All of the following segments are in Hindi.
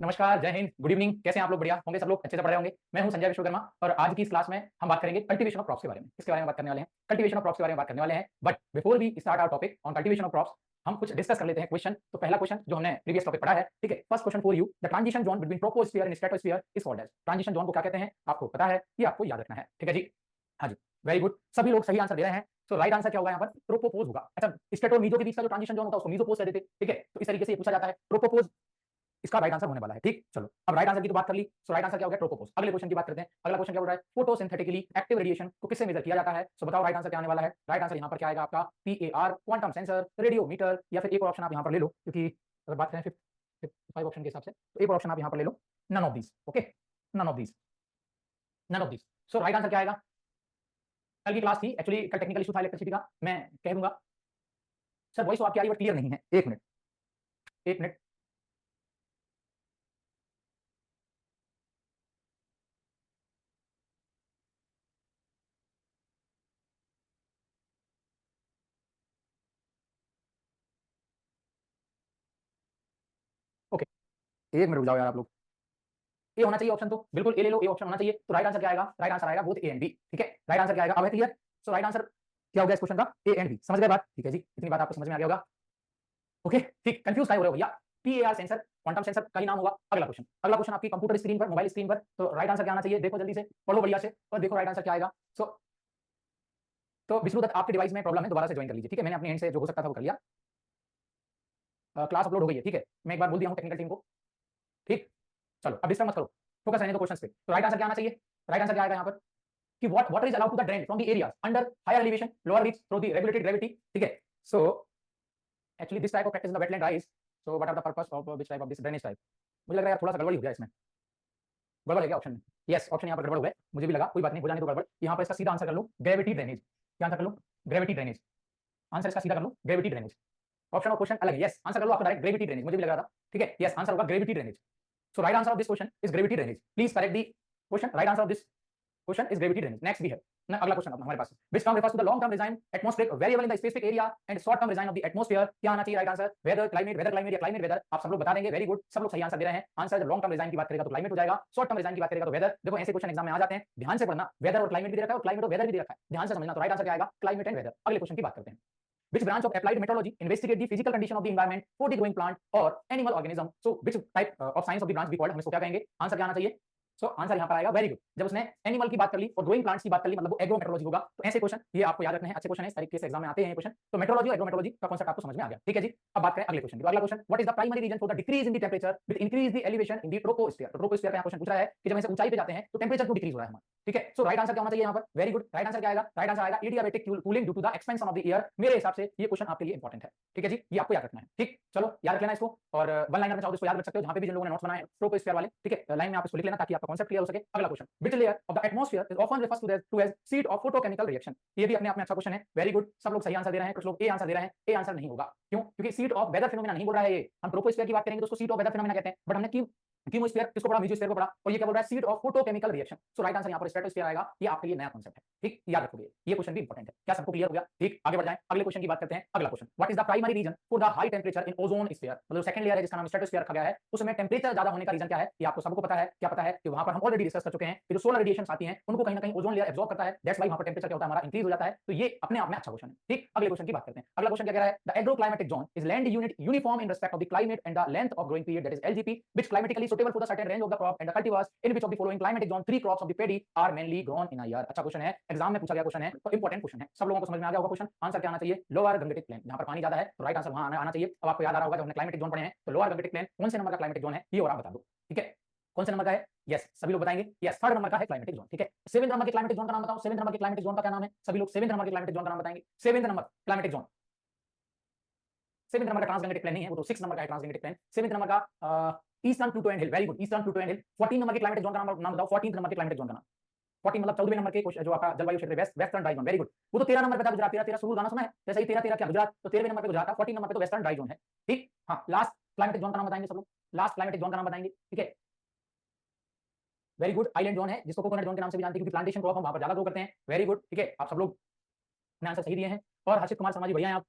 नमस्कार, जय हिंद, गुड इवनिंग। कैसे हैं आप लोग? बढ़िया होंगे, सब लोग अच्छे से पढ़ रहे होंगे। मैं हूं संजय विश्वकर्मा और आज की इस क्लास में हम बात करेंगे कल्टीवेशन ऑफ क्रॉप्स के बारे में। इसके बारे में बात करने वाले हैं, कल्टीवेशन ऑफ क्रॉप्स के बारे में बात करने वाले हैं। But before we start our topic on cultivation of crops, हम कुछ डिस्कस कर लेते हैं क्वेश्चन। तो पहला क्वेश्चन जो हमने प्रीवियस टॉपिक पढ़ा है, ठीक है। First question for you, the transition zone between troposphere and stratosphere is called as. Transition zone को क्या कहते हैं आपको पता है, ये आपको याद रखना है, ठीक है जी। हाँ जी, वेरी गुड, सभी लोग सही आंसर दे रहे हैं। सो राइट आंसर क्या होगा यहाँ पर? ट्रोपोपोज होगा। अच्छा, स्टेट और मीजो के बीच का जो ट्रांजिशन जोन होता है उसको मीजोपोज कहते थे, ठीक है। तो इस तरीके से ये पूछा जाता है, ट्रोपोपोज इसका राइट आंसर होने वाला है, ठीक। चलो, अब राइट आंसर की तो बात कर ली, सो राइट आंसर क्या हो गया? ट्रोपोपोज। अगले क्वेश्चन की बात करते हैं। अगला क्वेश्चन क्या बोल रहा है? फोटोसिंथेटिकली एक्टिव रेडिएशन को किससे मेजर किया जाता है? सो बताओ राइट आंसर क्या आने वाला है? राइट आंसर यहाँ पर क्या आएगा आपका? पीएआर, क्वांटम सेंसर, रेडियोमीटर, या फिर एक और ऑप्शन आप यहाँ पर ले लो, क्योंकि अगर बात करें फिफ्थ फाइव ऑप्शन के हिसाब से, तो एक और ऑप्शन आप यहाँ पर ले लो, none of these. Okay, none of these, none of these. So right answer क्या आएगा? कल की क्लास थी, एक्चुअली कल टेक्निकल इशू था इलेक्ट्रिसिटी का, मैं कह दूंगा। सर वॉइस तो आपकी आ रही है बट क्लियर नहीं है, एक मिनट, एक मिनट। ओके, एक मिनट रुक जाओ यार आप लोग। ए होना चाहिए ऑप्शन, तो बिल्कुल ए ले लो, ए ऑप्शन होना चाहिए। तो राइट आंसर क्या आएगा? राइट आंसर आएगा बोथ ए एंड बी, ठीक है। राइट आंसर क्या आएगा? अब है क्लियर? सो राइट आंसर क्या हो गया इस क्वेश्चन का? A and B. समझ गए बात? ठीक है जी, इतनी बात आपको समझ में आ गया होगा। ओके, ठीक। कंफ्यूज काय हो रहे हो भैया? पीएआर सेंसर, क्वांटम सेंसर का ही नाम होगा। अगला क्वेश्चन, अगला क्वेश्चन आपकी कंप्यूटर स्क्रीन पर, मोबाइल स्क्रीन पर। तो राइट आंसर क्या आना चाहिए? देखो जल्दी से, पढ़ो बढ़िया से और देखो राइट आंसर क्या आएगा। सो तो विष्णु दत्त, आपके डिवाइस में प्रॉब्लम है, दोबारा से ज्वाइन कर लीजिए, ठीक है। मैंने अपने एंड से जो हो सकता था वो कर लिया। क्लास अपलोड हो गई है, ठीक है। मैं एक बार बोल दिया हूँ टेक्निकल टीम को, ठीक। चलो अब डिस्टर्ब मत करो, फोकस रहने दो क्वेश्चन पे। तो राइट आंसर क्या आना चाहिए? राइट आंसर क्या आएगा यहाँ पर? कि what water is allowed to the drain from the areas under higher elevation, lower reach through the regulated gravity, ठीक है। So actually this type of practice in the wetland rise, so what are the purpose of which type of this drainage type? मुझे लग रहा है यार थोड़ा सा गड़बड़ हो गया इसमें, गड़बड़ है क्या ऑप्शन में? यस, ऑप्शन यहाँ पर गड़बड़ हो गया, मुझे भी लगा, कोई बात नहीं, हो जाने दो गड़बड़। यहाँ पर इसका सीधा आंसर कर लो, ग्रेविटी ड्रेनेज। क्या आंसर कर लो? Gravity drainage. आंसर इसका सीधा कर लो, ग्रेविटी ड्रेनेज। ऑप्शन और क्वेश्चन अलग है। यस, आंसर कर लो आपका डायरेक्ट ग्रेविटी ड्रेनेज, मुझे भी लगा था, ठीक है। यस, आंसर होगा gravity drainage. So right answer of this question is gravity drainage. Please correct the question. Right answer of this question is gravity drainage. Next भी है ना, अगला क्वेश्चन अपना हमारे पास, which term refers to the long term resign atmospheric variable in the specific area and short term resign of the atmosphere? क्या आना चाहिए right answer? Weather climate, weather climate या क्लाइमेट वेदर? आप सब लोग बता देंगे, वेरी गुड, सब लोग सही आंसर दे रहे हैं। आंसर जब लॉन्ग टर्म रिजाइन की बात करेगा तो क्लाइमेट हो जाएगा, शॉर्ट टर्म रिजाइन की बात करेगा तो वेदर। देखो ऐसे क्वेश्चन एग्जाम में आ जाते हैं, ध्यान से पढ़ना। वेदर और क्लाइमेट भी दे रखा है और क्लाइमेट और वेदर भी दे रखा है, ध्यान से समझना। तो राइट आंसर क्या आएगा? Climate and weather. अगले क्वेश्चन की बात करते हैं। Which branch of applied meteorology investigate the physical condition of the environment for the growing plant or animal organism? So which type of science of the branch we called? हम इसको क्या कहेंगे? आंसर क्या आना चाहिए? सो आंसर यहाँ पर आएगा, वेरी गुड। जब उसने एनिमल की बात कर ली और ग्रोइंग प्लांट्स की बात कर ली, मतलब वो एग्रोमेट्रोलॉजी होगा। तो ऐसे क्वेश्चन ये आपको याद रखने हैं, अच्छे क्वेश्चन है, इस तरीके से एग्जाम में आते हैं ये क्वेश्चन। तो मेट्रोलॉजी और एग्रोमेट्रोलॉजी का कॉन्सेप्ट आपको समझ में आ गया, ठीक है जी। अब बात करें अगले क्वेश्चन की। तो अगला question, what is the primary reason for the decrease in the temperature with increase the elevation in the troposphere? तो ट्रोपोस्फियर का क्वेश्चन पूछ रहा है कि जब ऐसे ऊंचाई पे जाते हैं तो टेंपरेचर क्यों डिक्रीज हो रहा है हमारा, ठीक है। सो राइट आंसर क्या होना चाहिए यहाँ पर? वेरी गुड, राइट आंसर क्या आएगा? राइट आंसर आएगा adiabatic cooling due to the expansion of the air. मेरे हिसाब से ये क्वेश्चन आपके लिए इंपॉर्टेंट है, ठीक है जी, ये आपको याद रखना है, ठीक। चलो याद रख लेना इसको, और वन लाइनर में चाहो तो इसको याद रख सकते हो, जहां पे भी जिन लोगों ने नोट्स बनाए ट्रोपोस्फियर वाले, ठीक है, लाइन में आप इसको लिख लेना ताकि आपका कॉन्सेप्ट क्लियर हो सके। अगला question, which layer of the atmosphere is often refers to as seat of photochemical reaction? ये भी अपने आप में अच्छा क्वेश्चन है, वेरी गुड। सब लोग सही आंसर दे रहे हैं, कुछ लोग ए आंसर दे रहे हैं। ए आंसर नहीं होगा, क्यों? क्योंकि सीट ऑफ वेदर फिनोमेना नहीं बोल रहा है ये। हम ट्रोपोस्फियर की बात करेंगे तो उसको सीट ऑफ वेदर फिनोमेना कहते हैं, बट हमने कीमोस्फीयर किसको पढ़ा? मेसोस्फीयर को पढ़ा। और ये क्या बोल रहा है? Seat of photochemical reaction. So right answer यहाँ पर स्ट्रेटोस्फीयर आएगा। ये आपके लिए नया कॉन्सेप्ट है, ठीक, याद रखोगे, ये क्वेश्चन भी इंपॉर्टेंट है। क्या सबको क्लियर हो गया? ठीक, आगे बढ़ जाएं, अगले क्वेश्चन की बात करते हैं। अगला question, what is the primary reason for the high temperature in ozone sphere? मतलब सेकंड लेयर है जिसका नाम स्ट्रेटोस्फीयर रखा गया है, उसमें टेंपरेचर ज्यादा होने का रीजन क्या है? ये आपको सबको पता है। क्या पता है? कि वहां पर हम ऑलरेडी डिस्कस कर चुके हैं कि जो सोलर रेडिएशंस आती हैं उनको कहीं ना कहीं ओजोन लेयर एब्जॉर्ब करता है, दैट्स व्हाई वहां पर टेंपरेचर क्या होता है हमारा? इंक्रीज हो जाता है। तो ये अपने आप में अच्छा क्वेश्चन है, ठीक। अगले क्वेश्चन की बात करते हैं। अगला क्वेश्चन क्या कह रहा है? The agroclimatic zone is land unit uniform in respect of the climate and the length of growing period, that is LGP, which climatically suitable for the certain range of the crop and the cultivars in which of the following climatic zone 3 crops of the paddy are mainly grown in a year? अच्छा क्वेश्चन है, एग्जाम में पूछा गया क्वेश्चन है, तो इंपॉर्टेंट क्वेश्चन है, सब लोगों को समझ में आ गया होगा क्वेश्चन। आंसर क्या आना चाहिए? लोअर गंगेटिक प्लेन, जहां पर पानी ज्यादा है तो राइट आंसर वहां आना चाहिए। अब आपको याद आ रहा होगा जब हमने क्लाइमेटिक जोन पढ़े हैं, तो लोअर गंगेटिक प्लेन कौन से नंबर का क्लाइमेटिक जोन है ये और आप बता दो, ठीक है। कौन से नंबर का है? यस, सभी लोग बताएंगे। यस, थर्ड नंबर का है क्लाइमेटिक जोन, ठीक है। सेवेंथ नंबर के क्लाइमेटिक जोन का नाम बताओ। सेवेंथ नंबर के क्लाइमेटिक जोन का क्या नाम है? सभी लोग सेवेंथ नंबर के क्लाइमेटिक जोन का नाम बताएंगे। Seventh number climatic zone, seventh number का ट्रांसगैंगेटिक प्लेन नहीं है, वो तो सिक्स नंबर का है ट्रांसगैंगेटिक प्लेन। सेवेंथ नंबर का eastern Pluto and hill, very good, eastern Pluto and hill. 14 number के क्लाइमेटिक जोन का नाम बताओ। 14 नंबर के क्लाइमेटिक जोन का नाम, 14 मतलब 14वें नंबर के जो आपका जलवायु क्षेत्र west western dry zone, very good. वो तो 13 नंबर पे था गुजरात, 13 13 शुरू गाना सुना है, जैसे ही 13 13 क्या गुजरात, तो 13वें नंबर पे गुजरात था, 14 नंबर पे तो वेस्टर्न ड्राई जोन है, ठीक। हाँ, लास्ट क्लाइमेटिक जोन का नाम बताएंगे सब लोग, लास्ट क्लाइमेटिक जोन का नाम बताएंगे, ठीक है। वेरी गुड, आइलैंड जोन है, जिसको कोकोनट जोन के नाम से भी जानते हैं, क्योंकि प्लांटेशन क्रॉप हम वहां पर ज्यादा ग्रो करते हैं, वेरी गुड, ठीक है। आप सब लोग ने आंसर सही दिए हैं। और हर्षित कुमार शर्मा जी बढ़िया हैं आप,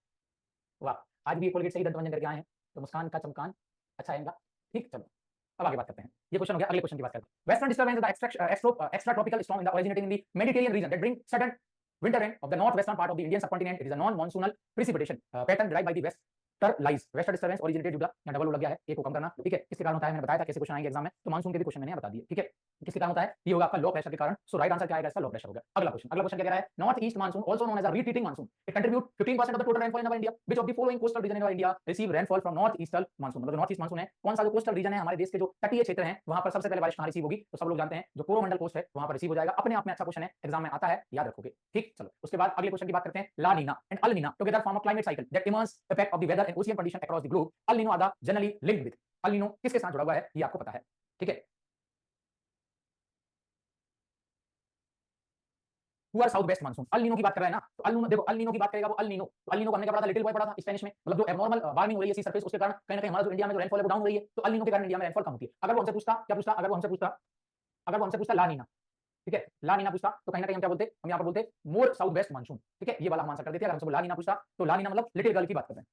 वाह, आज भी कोलगेट सही दंत मंजन करके आए हैं, तो मुस्कान का चमकान अच्छा आएगा, ठीक। चलो अब आगे बात करते हैं, ये क्वेश्चन हो गया, अगले क्वेश्चन की बात करते हैं। Western disturbance the extra tropical storm in the originating in the Mediterranean reason that bring sudden winter rain of the northwestern part of the Indian subcontinent. It is a non-monsoonal precipitation pattern derived by the westerlies western disturbance originated जुड़ा यहाँ डबल लग गया है, एक को कम करना, ठीक है। किसके कारण होता है मैंने बताया था, कैसे क्वेश्चन आएंगे एग्जाम में, तो मानसून के भी क्वेश्चन मैंने बता दिए, ठीक है। किसके कारण होता है, ये होगा आपका लो प्रेशर के कारण। सो राइट आंसर क्या आएगा इसका, लो प्रेशर होगा। अगला क्वेश्चन क्या कह रहा है, north east monsoon also known as a retreating monsoon, it contribute 15% of the total rainfall in India, which of the following coastal region in India receive rainfall from north eastern monsoon. मतलब नॉर्थ ईस्ट मानसून है, कौन सा जो कोस्टल रीजन है हमारे देश के जो तटीय क्षेत्र हैं वहां पर सबसे पहले बारिश कहां रिसीव होगी, तो सब लोग जानते हैं जो कोरोमंडल कोस्ट है वहां पर रिसीव हो जाएगा। अपने आप में अच्छा क्वेश्चन है, एग्जाम में आता है, याद रखोगे, ठीक। चलो उसके बाद अगले क्वेश्चन की बात करते हैं, La Nina and El Nino together form a climate cycle that immerse effect of the weather and ocean condition across the globe. El Nino are the generally linked with, El Nino किसके साथ जुड़ा हुआ है ये आपको पता है, ठीक है। Poor south west monsoon, El Nino की बात कर रहा है ना, तो अल नीनो देखो, अल नीनो की बात करेगा वो अल नीनो, तो अल नीनो को हमने क्या पढ़ा था, लिटिल बॉय पढ़ा था स्पेनिश में, मतलब जो एबनॉर्मल वार्मिंग हो रही है सी सरफेस, उसके कारण कहीं ना कहीं हमारा जो इंडिया में जो रेनफॉल है वो डाउन हो रही है, तो अल नीनो के कारण इंडिया में रेनफॉल कम होती है। अगर वो हमसे पूछता, क्या पूछता, अगर वो हमसे पूछता ला नीना, ठीक है, ला नीना पूछता, तो कहीं ना कहीं हम क्या बोलते, हम यहाँ पर बोलते मोर साउथ वेस्ट मानसून, ठीक है, ये वाला हम आंसर कर देते। अगर हमसे ला नीना पूछता, तो ला नीना मतलब लिटिल गर्ल की बात करते हैं,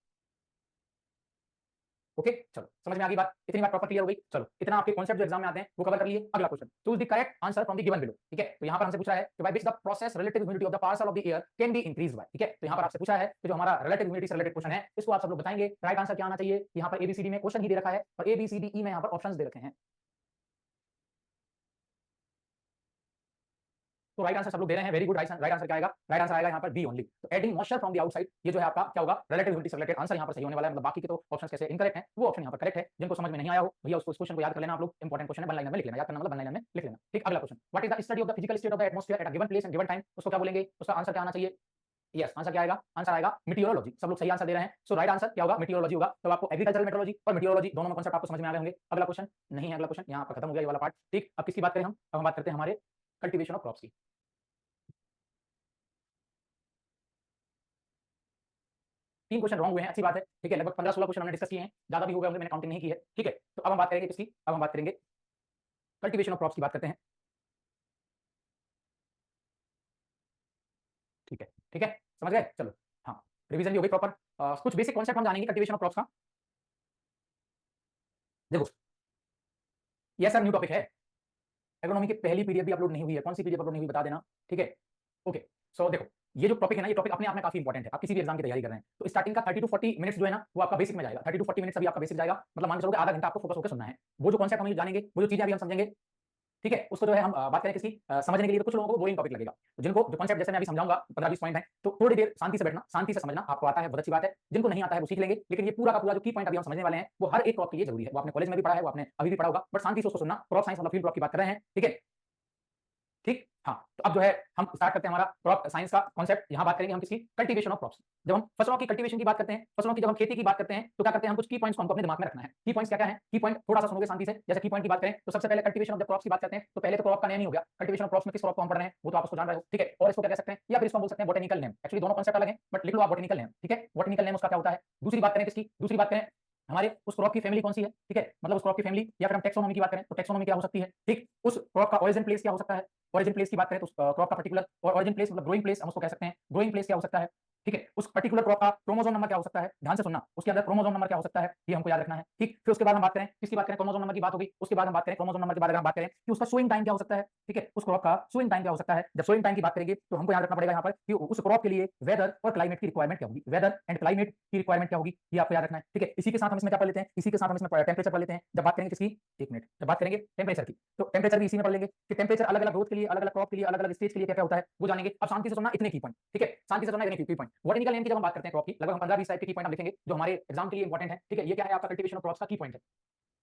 ओके। चलो समझ में आ गई बात, इतनी बात प्रॉपर क्लियर हो गई। चलो इतना आपके कॉन्सेप्ट जो एग्जाम में आते हैं वो कवर कर लिए। अगला question, choose the correct answer from the given below, ठीक है। तो यहाँ पर हमसे पूछा है कि by which the process relative humidity of the parcel of the air can be increase by, ठीक है। तो यहाँ पर आपसे पूछा है कि जो हमारा रिलेटिव ह्यूमिडिटी से रिलेटेड क्वेश्चन है इसको आप सब लोग बताएंगे, राइट आंसर क्या आना चाहिए। यहाँ पर एबीसीडी में क्वेश्चन ही दे रखा है और एबीसीडी में यहाँ पर ऑप्शंस दे रखे हैं, तो राइट आंसर सब लोग दे रहे हैं, वेरी गुड। राइट आंसर क्या आएगा, राइट आंसर आएगा यहाँ पर बी ओनली। तो adding moisture from the outside, ये जो है आपका क्या होगा, रिलेटिव ह्यूमिडिटी से रिलेटेड आंसर यहाँ पर सही होने वाला है। मतलब बाकी के तो ऑप्शंस कैसे इनकरेक्ट हैं, वो ऑप्शन यहाँ पर करेक्ट है। जिनको समझ में नहीं आया हो भैया उसको, इस क्वेश्चन को याद कर लेना आप लोग, इंपॉर्टेंट क्वेश्चन है, वन लाइनर में लिख लेना, याद करना मतलब वन लाइनर में लिख लेना, ठीक। अगला question, what is the study of the physical state of the atmosphere at a given place and given time, उसको क्या बोलेंगे, उसका आंसर क्या आना चाहिए। यस, आंसर क्या आएगा, आंसर आएगा मीटियोरोलॉजी। सब लोग सही आंसर दे रहे हैं, सो राइट आंसर क्या होगा, मीटियोरोलॉजी होगा। तो आपको एग्रीकल्चरल मेट्रोलॉजी और मीटियोरोलॉजी दोनों में कॉन्सेप्ट आपको समझ में आ गए होंगे। अगला क्वेश्चन नहीं है, अगला क्वेश्चन यहाँ पर खत्म हो गया ये वाला पार्ट, ठीक। अब किसकी बात करें हम, अब हम बात करते हैं हमारे कल्टीवेशन ऑफ क्रॉप्स की। 3 क्वेश्चन रॉन्ग हुए हैं, अच्छी बात है, ठीक है। लगभग 15-16 क्वेश्चन हमने डिस्कस किए हैं, ज्यादा भी हो गए होंगे, मैंने काउंटिंग नहीं की है, ठीक है। तो अब हम बात करेंगे किसकी, अब हम बात करेंगे कल्टीवेशन ऑफ क्रॉप्स की बात करते हैं, ठीक है, ठीक है, समझ गए। चलो हाँ, रिवीजन भी हो गई प्रॉपर। कुछ बेसिक कॉन्सेप्ट हम जानेंगे कल्टीवेशन ऑफ क्रॉप्स का। देखो ये सर न्यू टॉपिक है, एग्रोनॉमी की पहली पीडीएफ भी अपलोड नहीं हुई है, कौन सी पीडीएफ अपलोड नहीं हुई बता देना, ठीक है। ओके, सो देखो ये जो टॉपिक है ना, ये टॉपिक अपने आप में काफी इंपॉर्टेंट है। आप किसी भी एग्जाम की तैयारी कर रहे हैं तो स्टार्टिंग का 30 to 40 मिनट्स जो है ना वो आपका बेसिक में जाएगा, 30 to 40 मिनट्स अभी आपका बेसिक जाएगा, मतलब मान के चलो कि आधा घंटा आपको फोकस होकर सुनना है। वो जो कॉन्सेप्ट हम जानेंगे, वो जो चीजें अभी हम समझेंगे, ठीक है, उसको जो है हम बात करें किसकी, समझने के लिए तो कुछ लोगों को बोरिंग टॉपिक लगेगा, तो जिनको जो कॉन्सेप्ट जैसे मैं अभी समझाऊंगा 15-20 पॉइंट है, तो थोड़ी देर शांति से बैठना, शांति से समझना। आपको आता है बहुत अच्छी बात है, जिनको नहीं आता है वो सीख लेंगे, लेकिन ये पूरा का पूरा जो की पॉइंट अभी हम समझने वाले हैं वो हर एक क्रॉप के लिए जरूरी है। वो आपने कॉलेज में भी पढ़ा है, वो आपने अभी भी पढ़ा होगा, बट शांति से उसको सुनना। क्रॉप साइंस मतलब फील्ड क्रॉप की बात कर रहे हैं, ठीक है, ठीक। हाँ, तो अब जो है हम स्टार्ट करते हैं हमारा क्रॉप साइंस का कॉन्सेप्ट। यहाँ बात करेंगे हम किसकी, कल्टीवेशन ऑफ क्रॉप्स। जब हम फसलों की कल्टीवेशन की बात करते हैं, फसलों की जब हम खेती की बात करते हैं, तो क्या करते हैं हम, कुछ की पॉइंट्स को हमको अपने दिमाग में रखना है। की पॉइंट्स क्या क्या है, की पॉइंट थोड़ा सा सुनोगे शांति से। जैसे की पॉइंट की बात करें तो सबसे पहले कल्टीवेशन ऑफ द क्रॉप्स की बात करते हैं, तो पहले तो क्रॉप का नेम ही हो गया। कल्टीवेशन ऑफ क्रॉप्स में किस क्रॉप को हम पढ़ रहे हैं वो तो आप उसको जान रहे हो, ठीक है। और इसको क्या कह सकते हैं, या फिर इसको हम बोल सकते हैं बोटेनिकल नेम। एक्चुअली दोनों कॉन्सेप्ट अलग है, बट लिख लो आप बोटेनिकल नेम, ठीक है। बोटेनिकल नेम उसका क्या होता है। दूसरी बात करें किसकी, दूसरी बात करें हमारे उस क्रॉप की फैमिली कौन सी है, ठीक है, मतलब उस क्रॉप की फैमिली, या फिर हम टेक्सोनोमी की बात करें तो टेक्सोनोमी क्या हो सकती है, ठीक। उस क्रॉप का ओरिजिन प्लेस क्या हो सकता है, ओरिजिन प्लेस की बात करें तो क्रॉप का पर्टिकुलर, और ओरिजिन प्लेस मतलब ग्रोइंग प्लेस हम उसको कह सकते हैं, ग्रोइंग प्लेस क्या हो सकता है, ठीक है। उस पर्टिकुलर क्रॉप का क्रोमोसोम नंबर क्या हो सकता है, ध्यान से सुनना, उसके अंदर क्रोमोसोम नंबर क्या हो सकता है, ये हमको याद रखना है, ठीक। फिर उसके बाद हम बात करें किसकी बात करें, क्रोमोसोम नंबर की बात होगी, उसके बाद हम बात करें क्रोमोसोम नंबर के बाद अगर हम बात करें कि उसका सोइंग टाइम क्या हो सकता है, ठीक है, उस क्रॉप का सोइंग टाइम क्या हो सकता है। जब सोइंग टाइम की बात करेंगे तो हमको याद रखना पड़ेगा यहाँ पर कि उस क्रॉप के लिए वेदर और क्लाइमेट की रिक्वायरमेंट क्या होगी, वेदर एंड क्लाइमेट की रिक्वायरमेंट क्या होगी, ये आपको याद रखना है, ठीक है। इसी के साथ हम इसमें क्या पढ़ लेते हैं, इसी के साथ हम इसमें टेम्परेचर पढ़ लेते हैं। जब बात करेंगे किसकी, एक मिनट, जब बात करेंगे टेम्परेचर की, तो टेम्परेचर भी इसी में पढ़ लेंगे कि टेम्परेचर अलग अलग ग्रोथ के लिए, अलग अलग क्रॉप के लिए, अलग अलग स्टेज के लिए क्या क्या होता है वो जानेंगे। अब शांति से सुनना, इतने की पॉइंट, ठीक है, शांति से सुनना, इतने की पॉइंट। बॉटनिकल नेम की जब हम बात करते हैं क्रॉप की, लगभग हम 15-20 टाइप के की पॉइंट हम लिखेंगे जो हमारे एग्जाम के लिए इंपॉर्टेंट है, ठीक है। ये क्या है आपका कल्टीवेशन ऑफ क्रॉप्स का की पॉइंट है,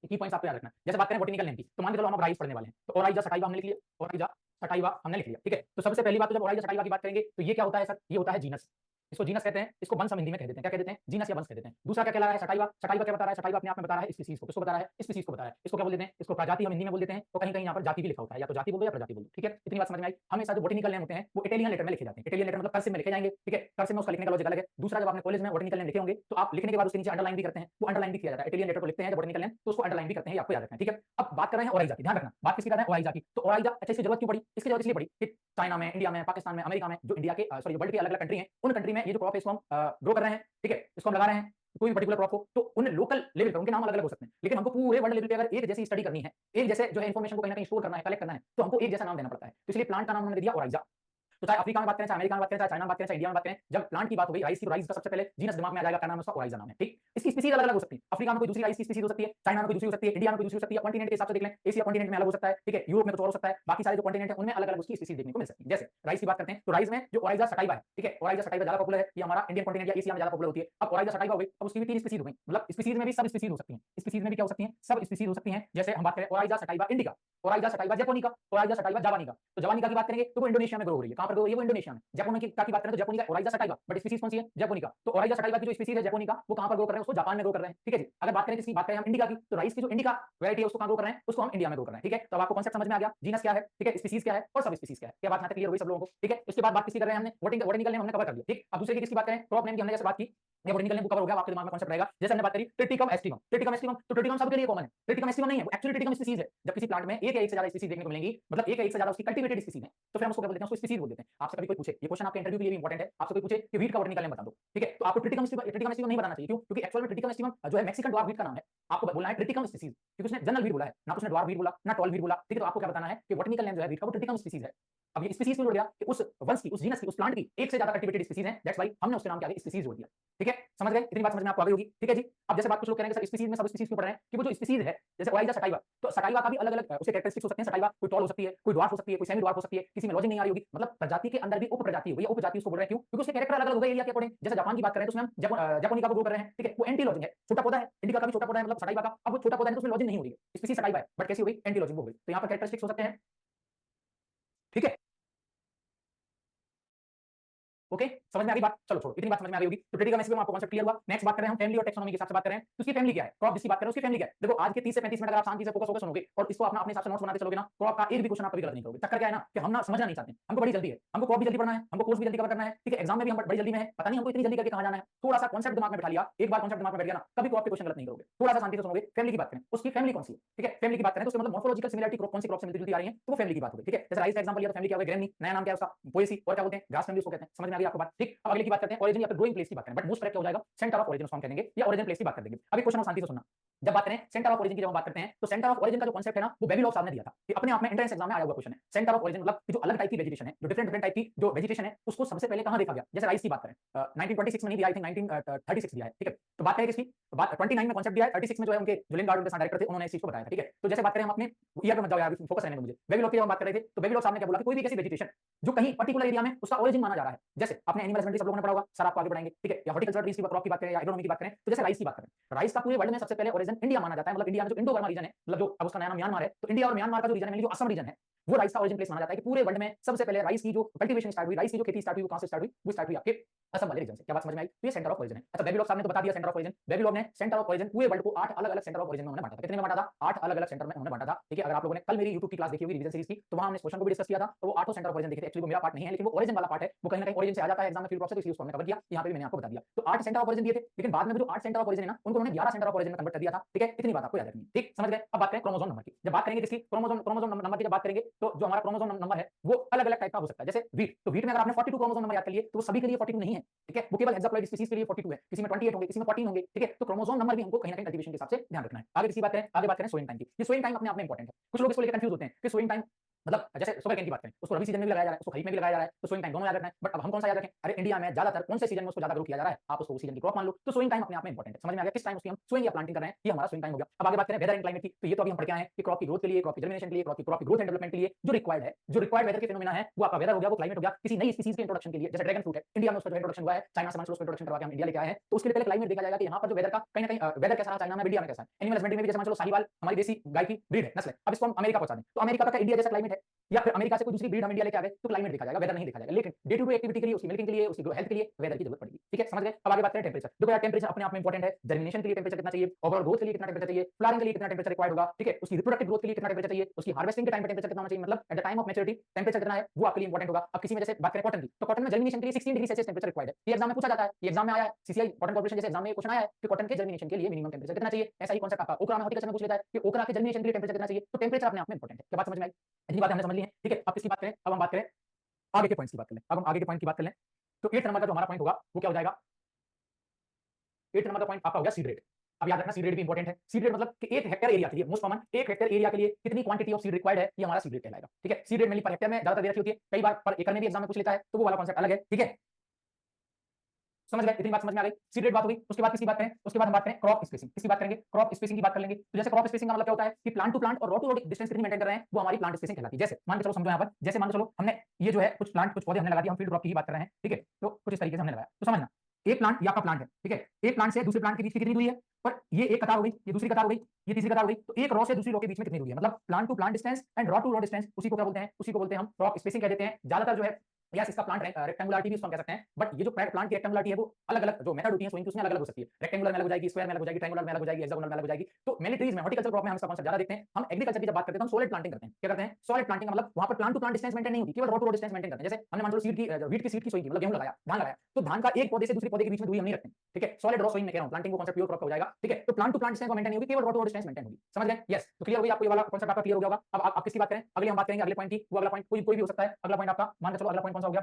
की पॉइंट्स आपको याद रखना है। जैसे बात करें बॉटनिकल नेम की, तो मान के चलो हम राइस पढ़ने वाले हैं, तो ओराइजा सटाइवा हमने लिख लिया, ओराइजा सटाइवा हमने लिख लिया, ठीक है। तो सबसे पहली बात तो जब ओराइजा सटाइवा की बात करेंगे तो ये क्या होता है सर, ये होता है जीनस, इसको जीनस कहते हैं, इसको वंश हम हिंदी में कह देते हैं, क्या कह देते हैं, जीनस या वंश कह देते हैं। दूसरा क्या कहला है, सटाइवा। सटाइवा क्या बता रहा है, सटाइवा अपने आप में बता रहा है स्पीसीज को, किसको बता रहा है, स्पीसीज को बता रहा है। इसको क्या बोल देते हैं, इसको प्रजाति हम हिंदी में बोल देते हैं, तो कहीं कहीं यहाँ पर जाति भी लिखा होता है, या तो जाति बोल दो या प्रजाति बोल दो, ठीक है। इतनी बात समझ में आई। हमेशा जो बॉटनिकल नेम होते हैं वो इटालियन लेटर में लिखे जाते हैं, इटालियन लेटर मतलब कर्सिव में लिखे जाएंगे, ठीक है। कर्सिव में उसका लिखने का लॉजिक अलग है। दूसरा जब आपने कॉलेज में बॉटनिकल नेम लिखे होंगे तो आप लिखने के बाद उसके नीचे अंडरलाइन भी करते हैं, वो अंडरलाइन भी किया जाता है। इटालियन लेटर को लिखते हैं जब बॉटनिकल नेम तो उसको अंडरलाइन भी करते हैं, आपको याद रखना है, ठीक है। अब बात कर रहे हैं ओराइजा की, ध्यान रखना, बात किसकी कर रहे हैं, ओराइजा की। तो ओराइजा अच्छा इसकी जरूरत क्यों पड़ी, इसकी जरूरत इसलिए पड़ी कि चाइना में, इंडिया में, पाकिस्तान में, अमेरिका में, जो इंडिया के सॉरी वर्ल्ड के अलग अलग कंट्री हैं, उन कंट्री में ये जो क्रॉप है इसको हम ग्रो कर रहे हैं, ठीक है, इसको हम लगा रहे हैं, कोई भी पर्टिकुलर क्रॉप हो, तो उन लोकल लेवल पर उनके नाम अलग अलग हो सकते हैं, लेकिन हमको पूरे वर्ल्ड लेवल पे अगर एक जैसी स्टडी करनी है, एक जैसे जो है इन्फॉर्मेशन को कहीं ना कहीं स्टोर करना है, कलेक्ट करना है, तो हमको एक जैसा नाम देना पड़ता है। तो इसलिए प्लांट का नाम उन्होंने दिया ओराइजा। तो चाहे अफ्रीका में बात करें, चाहे अमेरिका में बात करें, चाहे चाइना में बात करें, चाहे इंडिया में बात करें, जब प्लांट की बात हो गई राइस की, राइस का सबसे पहले जीनस दिमाग में आ जाएगा, क्या नाम है उसका, ओराइजा नाम है। ठीक, इसकी स्पीसीज अलग अलग हो सकती है, अफ्रीका में कोई दूसरी राइस की स्पीसीज हो सकती है, चाइना में कोई दूसरी हो सकती है, इंडिया में कोई दूसरी हो सकती है, कॉन्टिनेंट के हिसाब से देख लें, एशिया कॉन्टिनेंट में अलग हो सकता है, ठीक है, यूरोप में कुछ और हो सकता है, बाकी सारे जो कॉन्टिनेंट है उनमें अलग अलग उसकी स्पीसीज देखने को मिल सकती है। जैसे राइस की बात करते हैं, तो राइस में जो ओराइजा सटाइवा है, ठीक है, ओराइजा सटाइवा ज्यादा पॉपुलर है, ये हमारा इंडियन कॉन्टिनेंट या एशिया में ज्यादा पॉपुलर होती है। अब ओराइजा सटाइवा हो गई, अब उसकी भी तीन स्पीसीज हो गई, मतलब स्पीसीज में भी सब स्पीसीज हो सकती हैं, स्पीसीज में भी क्या हो सकती हैं, सब स्पीसीज हो सकती हैं। जैसे हम बात करें Oryza sativa indica, Oryza sativa japonica, Oryza sativa javanica. तो जावानिका की बात करेंगे तो वो इंडोनेशिया में ग्रो हो रही है, कहां पर ग्रो हो रही है, वो इंडोनेशिया में। जापोनिका की बात करें तो japonica Oryza sativa, but species कौन सी है, जापोनिका। तो ओराइजा सटाइवा की जो स्पीसीज है जापोनिका, वो कहां पर ग्रो कर रहे हैं, उसको जापान में ग्रो कर रहे हैं, ठीक है जी। अगर बात करें किसकी, बात करें हम इंडिका की, तो राइस की जो इंडिका वैरायटी है उसको कहां ग्रो कर रहे हैं, उसको हम इंडिया में ग्रो कर रहे हैं, ठीक है। तो आपको कॉन्सेप्ट समझ में आ गया, जीनस क्या है, ठीक है, स्पीसीज क्या है और सब स्पीसीज क्या है, क्या बात यहां तक क्लियर हो गई सब लोगों को, ठीक है। इसके बाद बात किसकी कर रहे हैं हमने, बोटेनिकल नेम हमने कवर कर लिया, ठीक। अब दूसरे की किसकी बात करें, क्रॉप नेम की हमने जैसे बात की, ये बोटेनिकल नेम कवर हो गया, आपके दिमाग में कॉन्सेप्ट रहेगा। जैसे हमने बात करी ट्रिटिकम एस्टिवम, ट्रिटिकम एस्टिवम, तो ट्रिटिकम सबके लिए कॉमन है, ट्रिटिकम एस्टिवम नहीं है, वो एक्चुअली ट्रिटिकम स्पीसीज है। जब किसी प्लांट में एक या एक से ज्यादा स्पीसीज देखने को मिलेंगी, मतलब एक या एक से ज्यादा उसकी कल्टीवेटेड स्पीसीज है, तो फिर हम उसको क्या बोलते हैं, उसको स्पीसीज बोल देते हैं। आपसे कभी कोई पूछे, ये क्वेश्चन आपके इंटरव्यू के लिए भी इंपॉर्टेंट है, आपसे कोई पूछे कि वीट का बोटेनिकल नेम बता दो, ठीक है, तो आपको ट्रिटिकम एस्टिवम नहीं बताना चाहिए, क्यों, क्योंकि एक्चुअल में ट्रिटिकम एस्टिवम जो है मैक्सिकन ड्वार्फ वीट का नाम है, आपको बोलना है ट्रिटिकम स्पीसीज, क्योंकि उसने जनरल वीट बोला है ना, उसने ड्वार्फ वीट बोला ना टॉल वीट बोला, ठीक है। तो आपको क्या बताना है कि बोटेनिकल नेम जो है वीट का वो ट्रिटिकम स्पीसीज है। अब ये स्पीसीज क्यों जोड़ दिया कि उस वंश की, उस जीनस की, उस प्लांट की एक से ज्यादा कल्टीवेटेड स्पीसीज है, दैट्स व्हाई हमने उसके नाम के आगे स्पीसीज जोड़ दिया, ठीक है। समझ गए, इतनी बात समझ में आपको आ गई होगी, ठीक है जी। अब जैसे बात कुछ लोग कह रहे हैं सर स्पीसीज में सब स्पीसीज क्यों पढ़ रहे हैं, कि वो जो स्पीसीज है जैसे ओराइजा सटाइवा, तो सटाइवा का भी अलग अलग उसके कैरेक्टरिस्टिक्स हो सकते हैं, सटाइवा कोई टॉल हो सकती है, कोई ड्वार्फ हो सकती है, कोई सेमी ड्वार्फ हो सकती है, किसी में लॉजिक नहीं आ रही होगी, मतलब प्रजाति के अंदर भी उप प्रजाति हो गई, उप जाति उसको बोल रहे हैं, क्यों, क्योंकि उसके कैरेक्टर अलग अलग हो गए एरिया के अकॉर्डिंग। जैसे जापान की बात करें तो उसमें हम जापानिका को ग्रो कर रहे हैं, ठीक है, वो एंटी लॉजिक है, छोटा पौधा है, इंडिका का भी छोटा पौधा है, मतलब सटाइवा का, अब वो छोटा पौधा है तो उसमें लॉजिक नहीं हो रही है, स्पीसीज सटाइवा है, बट कैसी हो गई, एंटी लॉजिक हो गई। तो यहाँ पर कैरेक्टरिस्टिक्स हो सकते हैं, ठीक है, ओके, समझ में आ गई बात, चलो छोड़ो, इतनी बात समझ में आ गई होगी। तो ट्रिटिकम एस्टिवम आपको कांसेप्ट क्लियर हुआ। नेक्स्ट बात कर रहे हैं हम फैमिली और टेक्सोनॉमी के हिसाब से बात कर रहे हैं, तो उसकी फैमिली क्या है, क्रॉप जिसकी बात कर रहे हैं उसकी फैमिली क्या है। देखो आज के 30 से 35 मिनट अगर आप शांति से फोकस होकर सुनोगे और इसको अपना अपने हिसाब से नोट्स बनाते चलोगे ना, क्रॉप का एक भी क्वेश्चन आप कभी गलत नहीं करोगे। चक्कर क्या है ना कि हम ना समझना नहीं चाहते, हमको बड़ी जल्दी है, हमको क्रॉप भी जल्दी पढ़ना है, हमको कोर्स भी जल्दी कवर करना है, ठीक है, एग्जाम में भी हम बड़ी जल्दी में है, पता नहीं हमको इतनी जल्दी करके कहां जाना है। थोड़ा सा कॉन्सेप्ट दिमाग में बैठा लिया, एक बार कॉन्सेप्ट दिमाग में बैठ गया ना, कभी क्रॉप के क्वेश्चन गलत नहीं करोगे। थोड़ा सा शांति से सुनोगे, फैमिली की बात करें, उसकी फैमिली कौन सी है, ठीक है, फैमिली की बात करें तो उसके मतलब मॉर्फोलॉजिकल सिमिलरिटी क्रॉप कौन सी क्रॉप से मिलती जुलती आ रही है, तो वो फैमिली की बात होगी, ठीक है। जैसे राइस का एग्जांपल लिया तो फैमिली क्या होगी, ग्रेनी, नया नाम क्या है उसका, पोएसी, और क्या बोलते हैं, ग्रास फैमिली उसको कहते हैं। समझ में आ गई आपको बात, ठीक। अब अगले की बात करते हैं, ओरिजिन या फिर ग्रोइंग प्लेस की बात करें, बट मोस्ट करेक्ट क्या हो जाएगा, सेंटर ऑफ ओरिजिन उसको हम कहेंगे या ओरिजिन प्लेस की बात कर देंगे। अभी क्वेश्चन और शांति से सुनना, जब बात करें सेंटर ऑफ ओरिजिन की, जब हम बात करते हैं तो सेंटर ऑफ ओरिजिन का जो कांसेप्ट है ना, वो बेबीलोव साहब ने दिया था, ये अपने आप में एंट्रेंस एग्जाम में आया हुआ क्वेश्चन है। सेंटर ऑफ ओरिजिन मतलब जो अलग टाइप की वेजिटेशन है, जो डिफरेंट डिफरेंट टाइप की जो वेजिटेशन है, उसको सबसे पहले कहां देखा गया। जैसे राइस की बात करें 1926 में नहीं दिया, आई थिंक 1936 दिया है, ठीक है। तो बात करें किसकी, बात 29 में कांसेप्ट दिया है, 36 में जो है उनके जो लिंगार्ड उनके डायरेक्टर थे उन्होंने इस चीज को बताया था, ठीक है। तो जैसे बात करें हम अपने ईयर पे मत जाओ यार, फोकस रहने दो मुझे, बेबीलोव की हम बात कर रहे थे, तो बेबीलोव साहब ने क्या बोला कि कोई भी ऐसी वेजिटेशन जो कहीं पर्टिकुलर एरिया में उसका ओरिजिन माना जा रहा है, जैसे आपने एनिमल हस्बेंड्री सब लोगों ने पढ़ा होगा, सर आपको आगे बढ़ाएंगे, ठीक है, या हॉर्टिकल्चर ट्रीज की क्रॉप की बात करें या एग्रोनॉमी की बात करें, तो जैसे राइस की बात करें, राइस का पूरे वर्ल्ड में सबसे पहले ओरिजिन इंडिया माना जाता है, मतलब इंडिया में जो इंडो बर्मा रीजन है, मतलब जो अब उसका नया नाम म्यांमार है, तो इंडिया और म्यांमार का जो रीजन है, जो असम रीजन है, वो राइस का ओरिजिन प्लेस माना जाता है कि पूरे वर्ल्ड में सबसे पहले राइस की जो कल्टीवेशन स्टार्ट हुई, राइस की जो खेती स्टार्ट हुई, वो कहां से स्टार्ट हुई, वो स्टार्ट हुई आपके असम वाले रीजन से। क्या बात समझ में आई, तो ये सेंटर ऑफ ओरिजिन है। अच्छा बेबीलोव साहब ने तो बता दिया सेंटर ऑफ ओरिजिन, बेबीलोव ने सेंटर ऑफ ओरिजिन पूरे वर्ल्ड को 8 अलग अलग सेंटर ऑफ ओरिजिन में उन्होंने बांटा था। कितने में बांटा था, 8 अलग अलग सेंटर में उन्होंने बांटा था, ठीक है। अगर आप लोगों ने कल मेरी YouTube की क्लास देखी होगी रिवीजन सीरीज की, तो वहां हमने इस क्वेश्चन को भी डिस्कस किया था, तो वो 8 सेंटर ऑफ ओरिजिन देखे थे। एक्चुअली वो मेरा पार्ट नहीं है, लेकिन वो ओरिजिन वाला पार्ट है, वो कहीं ना कहीं ओरिजिन से आ जाता है एग्जाम में फील्ड क्रॉप से, तो इसलिए उसको हमने कवर किया, यहाँ पे भी मैंने आपको बता दिया। तो 8 सेंटर ऑफ ओरिजिन दिए थे, लेकिन बाद में जो 8 सेंटर ऑफ ओरिजिन है ना, उनको उन्होंने 11 सेंटर ऑफ ओरिजिन में कन्वर्ट कर दिया था, ठीक है। इतनी बात आपको याद रखनी है, ठीक, समझ गए। अब बात करें क्रोमोसोम नंबर की, जब बात करेंगे किसकी, क्रोमोसोम नंबर की जब बात करेंगे, तो जो हमारा क्रोमोसोम नंबर है वो अलग अलग टाइप का हो सकता है। जैसे वीट, तो वीट में अगर आपने 42 क्रोमोसोम नंबर याद कर लिए, तो वो सभी के लिए 42 नहीं है, ठीक है, वो केवल हेक्साप्लॉइड स्पीशीज के लिए 42 है, किसी में 28 होंगे, किसी में 14 होंगे, ठीक है। तो क्रोमोसोम नंबर भी हमको कहीं ना कहीं कल्टीवेशन के हिसाब से ध्यान रखना है। आगे किसी बात करें, आगे बात करें सोइंग टाइम की। ये सोइंग टाइम अपने आप में इंपॉर्टेंट है, कुछ लोग इसको लेकर कंफ्यूज होते हैं कि सोइंग टाइम मतलब जैसे सुगर केन की बात करें, उसको रबी सीजन में भी लगाया जा रहा है, उसको खरीफ में भी लगाया जा रहा है, तो सोइंग टाइम दोनों याद रखना है। बट अब हम कौन सा याद रखें, अरे इंडिया में ज्यादातर कौन से सीजन में उसको ज्यादा ग्रो किया जा रहा है, आप उसको उस सीजन की क्रॉप मान लो, तो सोइंग टाइम अपने आप में इंपॉर्टेंट है। समझ में आ गया, किस टाइम उसकी हम सोइंग या प्लांटिंग कर रहे हैं, ये हमारा सोइंग टाइम हो गया। अब आगे बात करें वेदर एंड क्लाइमेट की, तो ये तो अभी हम पढ़ के आए हैं कि क्रॉप की ग्रोथ के लिए, क्रॉप की जर्मिनेशन के लिए, क्रॉप की ग्रोथ एंड डेवलपमेंट के लिए जो रिक्वायर्ड है, जो रिक्वायर्ड वेदर के फिनोमेना है, वो आपका वेदर हो गया, वो क्लाइमेट हो गया। किसी नई स्पीशीज के इंट्रोडक्शन के लिए, जैसे ड्रैगन फ्रूट है, इंडिया में उसका जो इंट्रोडक्शन हुआ है, चाइना से उसको इंट्रोडक्शन करवा के हम इंडिया लेके आए हैं, तो उसके लिए पहले क्लाइमेट देखा जाएगा कि यहाँ पर जो वेदर का कहीं ना कहीं वेदर कैसा है, चाइना में, इंडिया में कैसा है। एनिमल हस्बेंड्री में भी जैसे मान लो साहिवाल हमारी देसी गाय की ब्रीड है, नस्ल है, अब इसको हम अमेरिका पहुंचा दें, तो अमेरिका का इंडिया जैसा क्लाइमेट है, या फिर अमेरिका से कोई दूसरी ब्रीड हम इंडिया लेके आ गए, तो क्लाइमेट देखा जाएगा, वेदर नहीं देखा जाएगा। लेकिन डे टू डे एक्टिविटी के लिए, उसकी मिल्किंग के लिए, उसकी हेल्थ के लिए वेदर की जरूरत पड़ेगी, ठीक है, समझ गए। अब आगे बात करें टेंपरेचर। देखो यार टेंपरेचर अपने आप में इंपॉर्टेंट है, जर्मिनेशन के लिए टेंपरेचर कितना चाहिए, ओवरऑल ग्रोथ के लिए कितना टेंपरेचर चाहिए, फ्लावरिंग के लिए कितना टेंपरेचर रिक्वायर्ड होगा, ठीक है, उसकी रिप्रोडक्टिव ग्रोथ के लिए कितना टेंपरेचर चाहिए, उसकी हार्वेस्टिंग के टाइम पे टेंपरेचर कितना होना चाहिए, मतलब at the time of maturity temperature कितना है, वो आपके लिए इंपॉर्टेंट होगा। अब किसी में जैसे बात करें कॉटन की, तो कॉटन में जर्मिनेशन के लिए 16 डिग्री सेल्सियस टेंपरेचर रिक्वायर्ड है, ये एग्जाम में पूछा जाता है, ये एग्जाम में आया है, सीसीआई कॉटन कॉर्पोरेशन जैसे एग्जाम में क्वेश्चन आया है कि कॉटन के जर्मिनेशन के लिए मिनिमम टेंपरेचर कितना चाहिए। ऐसा ही कॉन्सेप्ट आपका ओकरा में हॉर्टिकल्चर में पूछ लेता है कि ओकरा के जर्मिनेशन के लिए टेंपरेचर कितना चाहिए, तो टेंपरेचर अपने आप में इंपॉर्टेंट है। क्या बात समझ में आई, इतनी बात हमने समझ ली है, ठीक है। अब किसकी बात करें, अब हम बात करें आगे के पॉइंट्स की बात कर लें, अब हम आगे के पॉइंट की बात कर लें। तो 8 नंबर का जो हमारा पॉइंट होगा वो क्या हो जाएगा, 8 नंबर का पॉइंट आपका हो गया सीड रेट। अब याद रखना सीड रेट भी इंपॉर्टेंट है। सीड रेट मतलब कि 1 हेक्टेयर एरिया के लिए, मोस्ट कॉमन 1 हेक्टेयर एरिया के लिए कितनी क्वांटिटी ऑफ सीड रिक्वायर्ड है, ये हमारा सीड रेट कहलाएगा। ठीक है, seed rate mainly per hectare में ज्यादातर दे रखी होती है, कई बार पर एकड़ में भी एग्जाम में पूछ लेता है, तो वो वाला कॉन्सेप्ट अलग है। ठीक है, समझ गए, इतनी बात समझ में आ गई। सीड रेट बात हो गई, उसके बाद किसकी बात करें, उसके बाद हम बात करें क्रॉप स्पेसिंग। किसकी बात करेंगे, क्रॉप स्पेसिंग की बात कर लेंगे। तो जैसे क्रॉप स्पेसिंग का मतलब क्या होता है कि प्लांट टू प्लांट और रो टू रो डिस्टेंस कितनी मेंटेन कर रहे हैं, वो हमारी प्लांट स्पेसिंग कहलाती है। जैसे मान के चलो, समझो यहाँ पर, जैसे मान के चलो हमने ये जो है कुछ प्लांट कुछ पौधे हमने लगा दिए, हम फील्ड क्रॉप की ही बात कर रहे हैं। ठीक है, तो कुछ इस तरीके से हमने लगाया, तो समझना एक प्लांट ये आपका प्लांट है। ठीक है, एक प्लांट से दूसरे प्लांट के बीच की कितनी दूरी है, पर ये एक कतार हो गई, ये दूसरी कतार हो गई, ये तीसरी कतार हो गई, तो एक रो से दूसरी रो के बीच में कितनी दूरी है, मतलब plant to plant distance and row to row distance, उसी को क्या बोलते हैं, उसी को बोलते हैं हम क्रॉप स्पेसिंग कह देते हैं। ज्यादातर जो है यस इसका प्लांट रेक्टेंगुलरिटी भी उसको हम कह सकते हैं, बट ये जो प्लांट की रेक्टेंगुलरिटी है वो अलग-अलग जो मेथड होती है सोइंग की उसमें अलग-अलग हो सकती है। रेक्टेंगुलर में अलग हो जाएगी, स्क्वायर में अलग हो जाएगी, ट्रायंगुलर में अलग हो जाएगी, हेक्सागोनल में अलग हो जाएगी। तो मेनली ट्रीज में, हॉर्टिकल्चर क्रॉप में हम इसका कॉन्सेप्ट ज्यादा देखते हैं। हम एग्रीकल्चर की जब बात करते हैं तो हम सॉलिड प्लांटिंग करते हैं। क्या करते हैं, सॉलिड प्लांटिंग का मतलब वहां पर plant to plant distance maintain नहीं होती, केवल row to row distance maintain करते हैं। जैसे हमने मान लो सीड की व्हीट की सीड की सोइंग की, मतलब गेहूं लगाया, धान लगाया, तो धान का एक पौधे से दूसरे पौधे के बीच में दूरी हम नहीं रखते। ठीक है, सॉलिड रो सोइंग में कह रहा हूं, प्लांटिंग को कॉन्सेप्ट प्योर क्रॉप का हो जाएगा। ठीक है, तो plant to plant distance maintain नहीं होगी, केवल row to row distance maintain होगी। समझ गए, यस, तो क्लियर हो गई आपको, ये वाला कॉन्सेप्ट आपका क्लियर हो गया होगा। अब आप किसकी बात करें, अगली हम बात करेंगे अगले पॉइंट की। वो अगला पॉइंट कोई भी हो सकता है। अगला पॉइंट आपका मान के चलो, अगला पॉइंट कौन सा हो गया,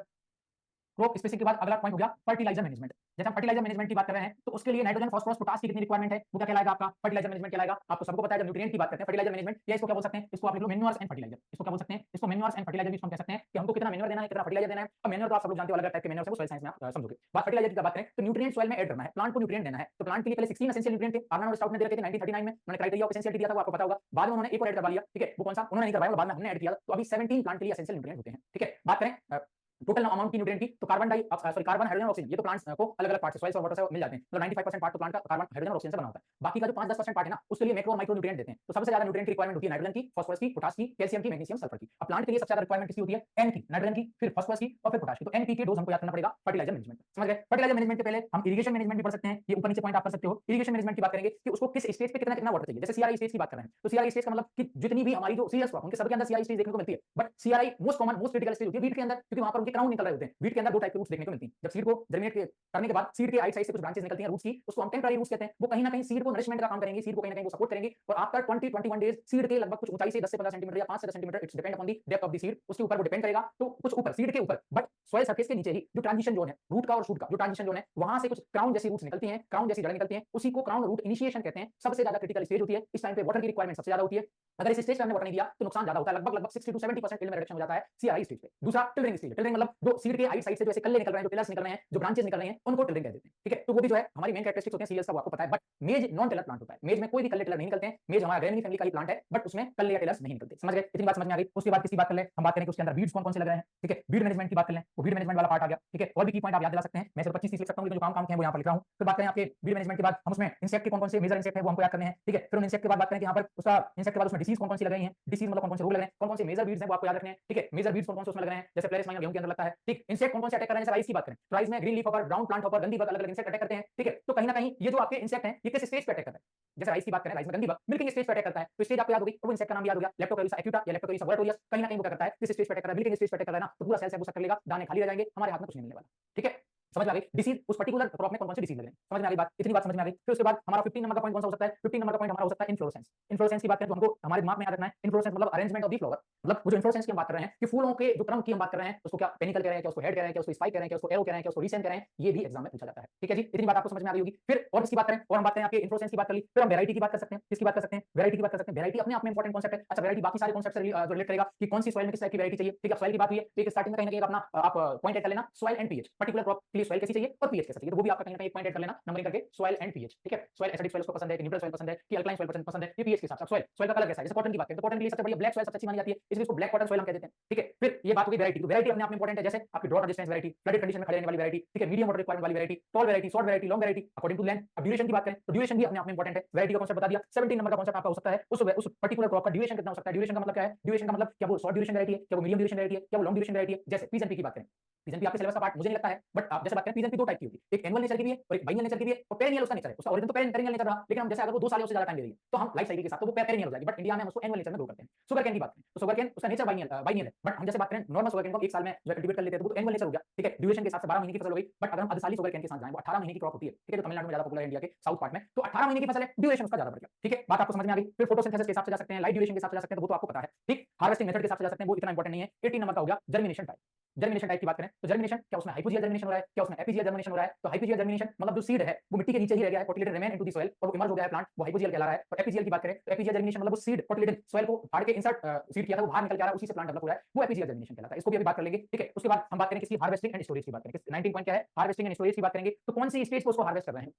क्रॉप स्पेसिंग के बाद अगला पॉइंट हो गया फर्टिलाइजर मैनेजमेंट। जैसे हम फर्टिलाइजर मैनेजमेंट की बात कर रहे हैं, तो उसके लिए नाइट्रोजन, फास्फोरस, पोटाश की कितनी रिक्वायरमेंट है, वो क्या कहलाएगा आपका फर्टिलाइजर मैनेजमेंट कहलाएगा। आपको सबको पता है, जब न्यूट्रिएंट की बात करते हैं फर्टिलाइजर मैनेजमेंट, या इसको क्या बोल सकते हैं, इसको आप लिख लो मैन्योर्स एंड फर्टिलाइजर। इसको क्या बोल सकते हैं, इसको मैन्योर्स एंड फर्टिलाइजर भी हम कह सकते हैं कि हमको कितना मैन्योर देना है, कितना फर्टिलाइजर देना है। अब मैन्योर तो आप सब लोग जानते हो, अलग टाइप के मैन्योर है, वो सॉइल साइंस में आप समझोगे। बात फर्टिलाइजर की बात करें तो न्यूट्रिएंट सॉइल में ऐड करना है, प्लांट को न्यूट्रिएंट देना है। तो प्लांट के लिए पहले 16 एसेंशियल न्यूट्रिएंट थे, आर्नोल्ड स्टाउट ने दे रखे थे 1939 में, उन्होंने क्राइटेरिया ऑफ एसेंशियलिटी दिया था, वो आपको पता होगा। बाद में उन्होंने एक और ऐड करवा लिया। ठीक है, वो कौन सा उन्होंने नहीं करवाया, बाद में हमने ऐड किया, तो अभी 17 प्लांट के लिए एसेंशियल न्यूट्रिएंट होते हैं। ठीक है, बात करें टोटल अमाउंट की न्यूट्रिएंट की, तो कार्बन हाइड्रोजन ऑक्सीजन, ये तो प्लांट्स को अलग-अलग पार्ट से सॉइल और वाटर से मिल जाते हैं। मतलब 95% पार्ट तो प्लांट का कार्बन हाइड्रोजन ऑक्सीजन से बना होता है। बाकी का जो 5-10% पार्ट है ना, उसके लिए मैक्रो और माइक्रो न्यूट्रिएंट देते हैं। तो सबसे ज्यादा न्यूट्रिएंट की रिक्वायरमेंट होती है नाइट्रोजन की, फास्फोरस की, पोटाश की, कैल्शियम की, मैग्नीशियम, सल्फर की। अब प्लांट के लिए सबसे ज्यादा रिक्वायरमेंट किसकी होती है, एन की, नाइट्रोजन की, फिर फास्फोरस की और फिर पोटाश की। तो एनपी के डोज हमको याद करना पड़ेगा फर्टिलाइजर मैनेजमेंट। समझ गए, फर्टिलाइजर मैनेजमेंट के पहले हम इरिगेशन मैनेजमेंट भी पढ़ सकते हैं, ये ऊपर नीचे पॉइंट आप कर सकते हो। इरिगेशन मैनेजमेंट की बात करेंगे कि उसको किस स्टेज पे कितना कितना वाटर चाहिए। जैसे सीआरआई स्टेज की बात कर रहे हैं, तो सीआरआई स्टेज का मतलब कि जितनी भी हमारी जो सीरियस क्रॉप, उनके सबके अंदर सीआरआई स्टेज देखने को मिलती है, but CRI most common most critical stage होती है वीट के अंदर, क्योंकि वहां पर उनके क्राउन निकल रहे होते हैं। वीट के अंदर दो टाइप के रूट्स देखने को मिलती हैं। जब सीड को जर्मिनेट करने के बाद सीड के आइट साइड से कुछ ब्रांचेस निकलती हैं रूट्स की, उसको हम टेम्पररी रूट्स कहते हैं। वो कहीं ना कहीं सीड को नरिशमेंट का काम करेंगे, सीड को कहीं ना कहीं वो सपोर्ट करेंगे, और आफ्टर 20-21 डेज सीड के लगभग कुछ ऊंचाई से 10 से 15 सेंटीमीटर या 5 से 10 centimetre, it's depend upon the depth of the seed, उसके ऊपर वो डिपेंड करेगा। तो कुछ ऊपर सीड के ऊपर, बट सॉइल सरफेस के नीचे ही जो ट्रांजिशन जोन है, रूट का और शूट का जो ट्रांजिशन जोन है, वहां से कुछ क्राउन जैसी रूट्स निकलती हैं, क्राउन जैसी जड़ें निकलती हैं, उसी को क्राउन रूट इनिशिएशन कहते हैं। सबसे ज्यादा क्रिटिकल स्टेज होती है, इस टाइम पे वाटर की रिक्वायरमेंट सबसे ज्यादा होती है। अगर इस स्टेज पे हमने वाटर नहीं दिया तो नुकसान ज्यादा होता है, लगभग 60 to 70% में रिडक्शन हो जाता है सीआरआई स्टेज पे। दूसरा टिलरिंग स्टेज, टिलरिंग मतलब जो सीड के आइट साइड से जो ऐसे कल्ले निकल रहे हैं, जो पिलर्स निकल रहे हैं, जो ब्रांचेस निकल रहे हैं, उनको टिलरिंग कह देते हैं। ठीक है, तो वो भी जो है हमारी मेन कैरेक्टरिस्टिक्स होते हैं सीरियल्स का, वो आपको पता है। बट मेज नॉन टिलर प्लांट होता है, मेज में कोई भी कल्ले टिलर नहीं निकलते हैं। मेज हमारा ग्रेनरी फैमिली का ही प्लांट है, बट उसमें कल्ले या टिलर्स नहीं निकलते। समझ गए, इतनी बात समझ में आ गई। उसके बाद किसकी बात कर ले, हम बात करें कि उसके अंदर बीड्स कौन कौन से लग रहे हैं। ठीक है, बीड मैनेजमेंट की बात कर लें, वो बीड मैनेजमेंट वाला पार्ट आ गया। ठीक है, और भी की पॉइंट आप याद दिला सकते हैं, मैं सिर्फ 25-30 लिख सकता हूं, लेकिन जो काम के हैं वो यहां पर लिख रहा हूं। फिर बात करें आपके बीड मैनेजमेंट के बाद हम उसमें इंसेक्ट के कौन कौन से मेजर इंसेक्ट है वो हमको याद करने हैं। ठीक है, फिर उन इंसेक्ट के बाद बात करें कि यहां पर उसका इंसेक्ट के बाद उसमें डिसीज कौन कौन सी लग रही है, डिसीज मतलब कौन कौन से रोग लग रहे हैं, कौन कौन से मेजर बीड्स हैं वो आपको याद रखने हैं। ठीक है, मेजर बीड्स कौन कौन से उसमें लग रहे हैं, जैसे प्लेरिस माइनर गेहूं के अंदर लगता है। ठीक, इंसेक्ट कौन कौन से अटैक कर रहे हैं, जैसे राइस की बात करें, राइस में green leaf hopper, brown plant hopper, गंदी बग, अलग अलग इंसेक्ट अटैक करते हैं। ठीक है, तो कहीं ना कहीं ये जो आपके इंसेक्ट हैं ये किस स्टेज पे अटैक करते हैं। जैसे राइस की बात करें, राइस में गंदी बग मिल्किंग स्टेज पे अटैक करता है, तो स्टेज आपको याद होगी, और वो इंसेक्ट का नाम याद हो गया, लेप्टोकोरियस एक्यूटा या लेप्टोकोरियस वोलाटोरियस। कहीं ना कहीं वो क्या करता है, किस स्टेज पे अटैक कर रहा है, मिल्किंग स्टेज पे अटैक कर रहा है ना, तो पूरा सेल से वो सक कर लेगा, दाने खाली रह जाएंगे, हमारे हाथ में कुछ नहीं मिलने वाला। ठीक है, समझ में आ गई। डिसीज उस पर्टिकुलर क्रॉप में कौन कौन से डिसीज लग रहे हैं, समझ में आ गई बात, इतनी बात समझ में आ गई। फिर उसके बाद हमारा 15 नंबर का पॉइंट कौन सा हो सकता है, 15 नंबर का पॉइंट हमारा हो सकता है इन्फ्लोरेसेंस। इन्फ्लोरेसेंस की बात करें तो हमको हमारे दिमाग में याद रखना है, इन्फ्लोरेसेंस मतलब अरेंजमेंट ऑफ द फ्लावर। मतलब वो जो इन्फ्लोरेसेंस की हम बात कर रहे हैं कि फूलों के जो क्रम की हम बात कर रहे हैं, उसको क्या पेनिकल कह रहे हैं, क्या उसको हेड कह रहे हैं, क्या उसको स्पाइक कह रहे हैं, क्या उसको एरो कह रहे हैं, क्या उसको रीसेंट कह रहे हैं, ये भी एग्जाम में पूछा जाता है। ठीक है जी, इतनी बात आपको समझ में आ गई होगी। फिर और इसकी बात करें, और हम बात करें आपके इन्फ्लोरेसेंस की बात कर ली, फिर हम वैरायटी की बात कर सकते हैं। किसकी बात कर सकते हैं, वैरायटी की बात कर सकते हैं। वैरायटी अपने आप में इंपॉर्टेंट कॉन्सेप्ट है। अच्छा, वैरायटी बाकी सारे कॉन्सेप्ट से जो रिलेट करेगा कि कौन सी सॉइल में किस टाइप की वैरायटी चाहिए। ठीक है, सॉइल की बात हुई है, तो एक स्टार्टिंग में कहीं ना कहीं अपना आप पॉइंट ऐड कर लेना, soil and pH, particular crop के लिए सॉइल कैसी चाहिए और पीएच कैसा चाहिए, तो वो भी आपका कहीं ना कहीं एक पॉइंट ऐड कर लेना, नंबरिंग करके सॉइल एंड पीएच। ठीक है, सॉइल एसिडिक सॉइल को पसंद है कि न्यूट्रल सॉइल पसंद है कि अल्कलाइन सॉइल पसंद है, ये पीएच के हिसाब से सॉइल सॉइल का कलर कैसा है। जैसे कॉटन की बात करें तो कॉटन के लिए सबसे बढ़िया ब्लैक सॉइल सबसे अच्छी मानी जाती है, इसलिए इसको ब्लैक कॉटन सॉइल हम कह देते हैं। ठीक है, फिर ये बात हो गई वैरायटी। वैरायटी अपने आप में इंपॉर्टेंट है, जैसे आपकी drought resistance variety, flooded condition में खड़े रहने वाली वैरायटी। ठीक है, मीडियम वाटर रिक्वायरमेंट वाली variety, tall variety, short variety, long variety according to length. अब ड्यूरेशन की बात करें तो ड्यूरेशन भी अपने आप में इंपॉर्टेंट है। वैरायटी का कॉन्सेप्ट बता दिया। 17 नंबर का कॉन्सेप्ट आपका हो सकता है उस पर्टिकुलर क्रॉप का ड्यूरेशन कितना हो सकता है। ड्यूरेशन का मतलब क्या है, ड्यूरेशन का मतलब क्या वो शॉर्ट ड्यूरेशन वैरायटी है, क्या वो मीडियम ड्यूरेशन वैरायटी है, क्या वो लॉन्ग ड्यूरेशन वैरायटी है। जैसे पीजन की बात करें, पीजन आपके सिलेबस का पार्ट मुझे नहीं लगता है, बट आप जैसे बात करें पीजन दो टाइप की होती है, एक एनुअल नेचर की भी है और एक बाइनल नेचर की भी है, और पेरेनियल उसका नेचर है। उसका ओरिजिन तो पेरेनियल नेचर रहा, लेकिन हम जैसे अगर वो 2 साल से ज्यादा टाइम दे रही है तो हम लाइफ साइकिल के साथ तो वो पेरेनियल हो जाएगी, बट इंडिया में हम उसको एनुअल नेचर में ग्रो करते हैं। शुगर कैन की बात करें तो शुगर कैन उसका नेचर बाइनियल है, बट हम जैसे बात करें नॉर्मल शुगर कैन को 1 साल में जो कल्टीवेट कर लेते हैं तो वो एनुअल नेचर हो गया। ठीक है, ड्यूरेशन के हिसाब से 12 महीने की फसल हो गई, बट अगर हम अर्धसाली शुगर कैन के साथ जाएं वो 18 महीने की क्रॉप होती है। ठीक है, तो तमिलनाडु में ज्यादा पॉपुलर है, इंडिया के साउथ पार्ट में, तो 18 महीने की फसल है, ड्यूरेशन उसका ज्यादा बढ़ गया। ठीक है, बात आपको समझ में आ गई। फिर फोटोसिंथेसिस के हिसाब से जा सकते हैं, लाइट ड्यूरेशन के हिसाब से जा सकते हैं, तो वो तो आपको पता है। ठीक, हार्वेस्टिंग मेथड के हिसाब से जा सकते हैं, वो इतना इंपॉर्टेंट नहीं है। 18 नंबर का हो गया जर्मिनेशन टाइम। जर्मिनेशन टाइप की बात करें तो जर्मिनेशन क्या उसमें हाइपोजियल जर्मिनेशन हो रहा है, क्या उसमें एपिजियल जर्मिनेशन हो रहा है? तो हाइपोजियल जर्मिनेशन मतलब जो सीड है वो मिट्टी के नीचे ही रह गया है, कोटिलेटेड रिमेन इनटू द सॉइल और वो इमर्ज हो गया है प्लांट, वो हाइपोजियल कहला रहा है। और एपिजियल की बात करें तो एपिजियल जर्मिनेशन मतलब वो सीड कोटिलेटेड सॉइल को फाड़ के इंसर्ट सीड किया था, वो बाहर निकल के आ रहा है, उसी से प्लांट डेवलप हो रहा है, वो एपिजियल जर्मिनेशन कहलाता है। इसको भी अभी बात कर लेंगे, ठीक है। उसके बाद हम बात करेंगे किसकी, हार्वेस्टिंग एंड स्टोरेज की बात करेंगे। 19 पॉइंट क्या है, हार्वेस्टिंग एंड स्टोरेज की बात करेंगे। तो कौन सी स्टेज पे उसको हार्वेस्ट कर रहे हैं,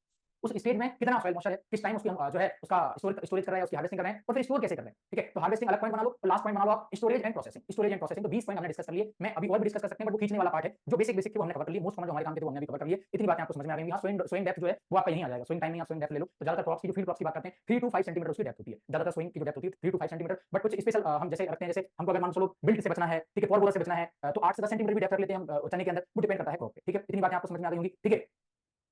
उस स्टेज में कितना सॉइल मॉइस्चर है, किस टाइम उसकी हम जो है उसका स्टोरेज कर रहे हैं, उसकी हार्वेस्टिंग कर रहे हैं और फिर स्टोर कैसे कर रहे हैं, ठीक है। तो हार्वेस्टिंग अलग पॉइंट बना लो और लास्ट पॉइंट बना लो आप storage and processing. Storage and processing तो 20 पॉइंट हमने डिस्कस कर लिए, मैं अभी और भी डिस्कस कर सकते हैं बट वो खींचने वाला पार्ट है। जो बेसिक बेसिक को हमने कवर कर लिए, मोस्ट कॉमन जो हमारे काम के थे वो हमने भी कवर कर लिए। इतनी बातें आपको समझ में आ गई। स्विंग डेप्थ जो है वो आपका यहीं आ जाएगा, स्विंग टाइम नहीं, आप स्विंग डेप्थ ले लो। तो ज्यादातर क्रॉप्स की जो फील्ड क्रॉप्स की बात करते हैं 3 टू 5 सेंटीमीटर उसकी डेप्थ होती है, ज्यादातर स्विंग की जो डेप्थ होती है 3 टू 5 सेंटीमीटर। बट कुछ स्पेशल हम जैसे रखते हैं, जैसे हमको अगर मान लो बिल्ट से बचना है, ठीक है, फॉर बोलर से बचना है, तो 8 से 10 सेंटीमीटर भी डेप्थ रख लेते हैं हम चने के अंदर, वो डिपेंड करता है क्रॉप पे, ठीक है। इतनी बातें आपको समझ में आ गई होंगी, ठीक है।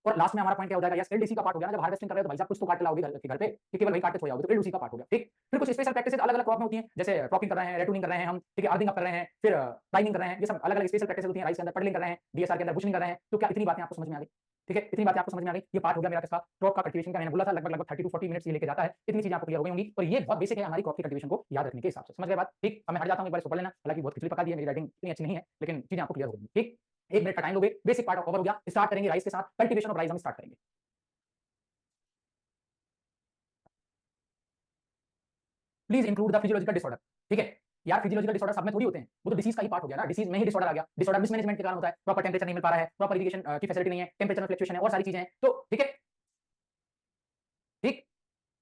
और लास्ट में हमारा पॉइंट क्या हो जाएगा, यस एलडीसी का पार्ट हो गया ना, जब हार्वेस्टिंग कर रहे हो तो भाई साहब कुछ तो काट के लाओगे घर पे, कि केवल वही काट के छोड़ आओगे, तो एलडीसी का पार्ट हो गया, ठीक। फिर कुछ स्पेशल प्रैक्टिसेस अलग अलग क्रॉप में होती हैं, जैसे क्रॉपिंग कर रहे हैं, रेटूनिंग कर रहे हैं हम, ठीक है, अर्थिंग अप कर रहे हैं, फिर प्राइमिंग कर रहे हैं, ये सब अलग अलग स्पेशल प्रैक्टिसेस होती हैं। राइस के अंदर पडलिंग कर रहे हैं, डीएसआर के अंदर बुशनिंग कर रहे हैं। तो क्या इतनी बातें आपको समझ में आ गई, ठीक है, इतनी बातें आपको समझ में आ गई। ये पार्ट हो गया मेरा किसका, क्रॉप का कल्टीवेशन का। मैंने बोला था लगभग 30 टू 40 मिनट्स ये लेके जाता है, इतनी चीजें आपको क्लियर हो गई होंगी और ये बहुत बेसिक है हमारी क्रॉप की कल्टीवेशन को याद रखने के हिसाब से, समझ गए बात, ठीक। अब मैं हट जाता हूं, एक बार इसको पढ़ लेना, हालांकि बहुत खिचड़ी पका दी है, मेरी राइटिंग इतनी अच्छी नहीं है लेकिन चीजें आपको क्लियर हो गई, ठीक। 1 मिनट का टाइम लोगे, बेसिक पार्ट कवर हो गया। स्टार्ट करेंगे राइस के साथ, कल्टीवेशन ऑफ राइस हम स्टार्ट करेंगे। Please include the physiological disorder, ठीक है। यार फिजियोलॉजिकल डिसऑर्डर सब में थोड़ी होते हैं, वो तो डिसीज का ही पार्ट हो गया ना, डिसीज में ही डिसऑर्डर आ गया। डिसऑर्डर मिसमैनेजमेंट के कारण होता है, प्रॉपर टेंपरेचर नहीं मिल पा रहा है, प्रॉपर इरिगेशन की फैसिलिटी नहीं है, टेंपरेचर में फ्लक्चुएशन है और सारी चीजें हैं, तो ठीक है, ठीक।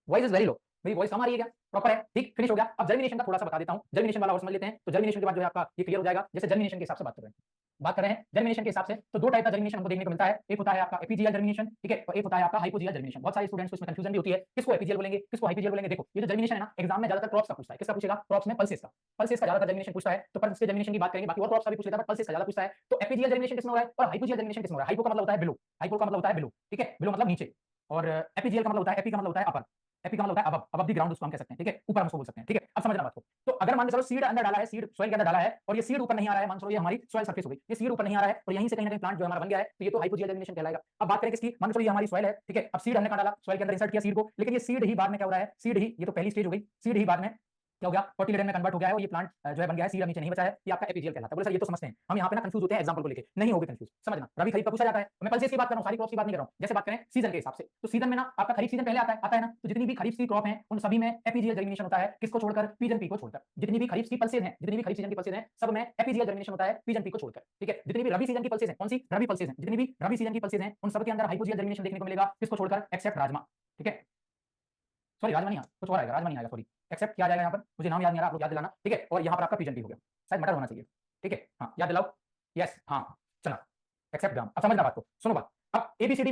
वॉइस इज वेरी लो, मेरी वॉइस कम आ रही है क्या, प्रॉपर है, ठीक, फिनिश हो गया। अब जर्मिनेशन का थोड़ा सा बता देता हूं, जर्मिनेशन वाला और समझ लेते हैं। तो जर्मिनेशन के बाद जो है आपका ये क्लियर हो जाएगा, जैसे जर्मिनेशन के हिसाब से बात कर रहे हैं जर्मिनेशन के हिसाब से। तो दो टाइप का जर्मिनेशन हमको देखने को मिलता है, एक होता है आपका एपीजियल जर्मिनेशन, ठीक है, और एक होता है आपका हाइपोजियल जर्मिनेशन। बहुत सारे स्टूडेंट्स को इसमें कंफ्यूजन भी होती है, किसको एपीजियल बोलेंगे, किसको हाइपोजियल बोलेंगे। देखो ये जो जर्मिनेशन है ना, एग्जाम में ज्यादातर क्रॉप्स का पूछता है, किसका पूछेगा, क्रॉप्स में पल्सेस का, पल्सेस का ज्यादातर जर्मिनेशन पूछता है। तो पल्स के जर्मिनेशन की बात करेंगे, बाकी और क्रॉप्स का भी पूछ लेता है बट पल्सेस का ज्यादा पूछता है। तो एपीजियल जर्मिनेशन किसमें हो रहा है और हाइपोजियल जर्मिनेशन किसमें हो रहा है। हाइपो का मतलब होता है बिलो, हाइपो का मतलब होता है बिलो, ठीक है, बिलो मतलब नीचे, और एपीजियल का मतलब होता है, एपी का मतलब होता है अपर, एपी का मतलब होता है अबव, अबव द ग्राउंड उसको हम कह सकते हैं, ठीक है, ऊपर हम उसको बोल सकते हैं, ठीक है। अब समझना बात को। तो अगर मान के चलो सीड अंदर डाला है, सीड सॉइल के अंदर डाला है और ये सीड ऊपर नहीं आ रहा है, मान लो ये हमारी सॉइल सरफेस हो गई, ये सीड ऊपर नहीं आ रहा है और यहीं से कहीं ना कहीं प्लांट जो हमारा बन गया है, तो ये तो हाइपोजियल जर्मिनेशन कहलाएगा। अब बात करें किसकी, मान लो ये हमारी सॉइल है, ठीक है। अब सीड हमने कहां डाला, सॉइल के अंदर इंसर्ट किया सीड को, लेकिन ये सीड ही बाद में क्या हो रहा है, सीड ही, ये तो पहली स्टेज हो गई, सीड ही बाद में क्या हो गया, फर्टिलाइजर में कन्वर्ट हो गया है और ये प्लांट जो है बन गया है, सीड नीचे नहीं बचा है, ये आपका एपीजियल कहलाता है। बोले सर ये तो समझते हैं, हम यहाँ पे ना कंफ्यूज होते हैं एग्जांपल को लेके, नहीं होगे कंफ्यूज, समझना। रबी खरीफ का पूछा जाता है, मैं पल्सेस की बात कर रहा हूँ, सारी क्रॉप्स की बात नहीं कर रहा हूँ। जैसे बात करें सीजन के हिसाब से, तो सीजन में ना आपका खरीफ सीजन पहले आता है ना, तो जितनी भी खरीफ की क्रॉप है उन सभी में एपीजियल जर्मिनेशन होता है, किसको छोड़कर, पीजन पी को छोड़कर। जितनी भी खरीफ की पल्सेस हैं, जितनी भी खरीफ सीजन की पल्सेस हैं, सब में एपीजियल जर्मिनेशन होता है, पीजन पी को छोड़कर, ठीक है। जितनी भी रबी सीजन की पल्सेस हैं, कौन सी रबी पल्सेस हैं, जितनी भी रबी सीजन की पल्सेस हैं उन सब के अंदर हाइपोजियल जर्मिनेशन देखने को मिलेगा, किसको छोड़कर, एक्सेप्ट राजमा, ठीक है। सॉरी राजमा नहीं, कुछ और आएगा, राजमा नहीं आएगा, सॉरी, एक्सेप्ट क्या आ जाएगा यहाँ पर, मुझे नाम याद नहीं आ रहा, आप लोग याद दिलाना, ठीक है। और यहाँ पर आपका पीजन पी हो गया, शायद मटर होना चाहिए, ठीक है, हाँ याद दिलाओ, यस, हाँ चला, एक्सेप्ट ग्राम। अब समझना बात को, सुनो बात। अब एबीसीडी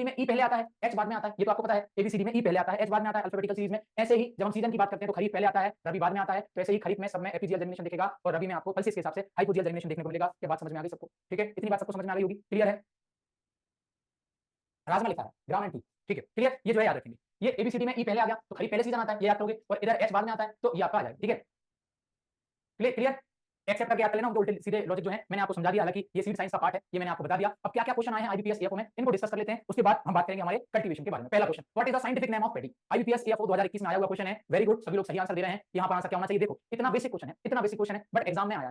में ई पहले आता है, एच बाद में आता है, ये तो आपको पता है, एबीसीडी में ई पहले आता है, एच बाद में आता है अल्फाबेटिकल सीरीज में। ऐसे ही जब हम सीजन की बात करते हैं तो खरीफ पहले आता है, रबी बाद में आता है, तो ऐसे ही खरीफ में सब में एपीजियल जर्मिनेशन दिखेगा और रबी में आपको पल्सेस के हिसाब से हाइपोजियल जर्मिनेशन देखने को मिलेगा। ये बात समझ में आ गई सबको, ठीक है, इतनी बात सबको समझ में आ गई होगी, क्लियर है। राजमा लिखा है, ग्राम एंड टी, ठीक है, क्लियर। ये जो है याद रखेंगे, ये एबीसीडी में ई पहले आ गया तो खरीफ पहले सीजन आता है, ये याद करोगे, और इधर एच बाद में आता है तो ये आपका आ जाएगा, ठीक है, क्लियर क्लियर। एक्सेप्ट करके याद कर लेना, उनके उल्टे सीधे लॉजिक जो है मैंने आपको समझा दिया, हालांकि ये सीड साइंस का पार्ट है, ये मैंने आपको बता दिया। अब क्या क्या क्वेश्चन आए हैं आईबीपीएस एएफओ में, इनको डिस्कस कर लेते हैं, उसके बाद हम बात करेंगे हमारे कल्टीवेशन के बारे में। पहला question, what is the scientific name of paddy. IBPS AFO 2021 में आया हुआ क्वेश्चन है, वेरी गुड, सभी लोग सही आंसर दे रहे हैं। यहाँ पर आंसर क्या होना चाहिए, देखो इतना बेसिक क्वेश्चन है, इतना बेसिक क्वेश्चन है, बट एग्जाम में आया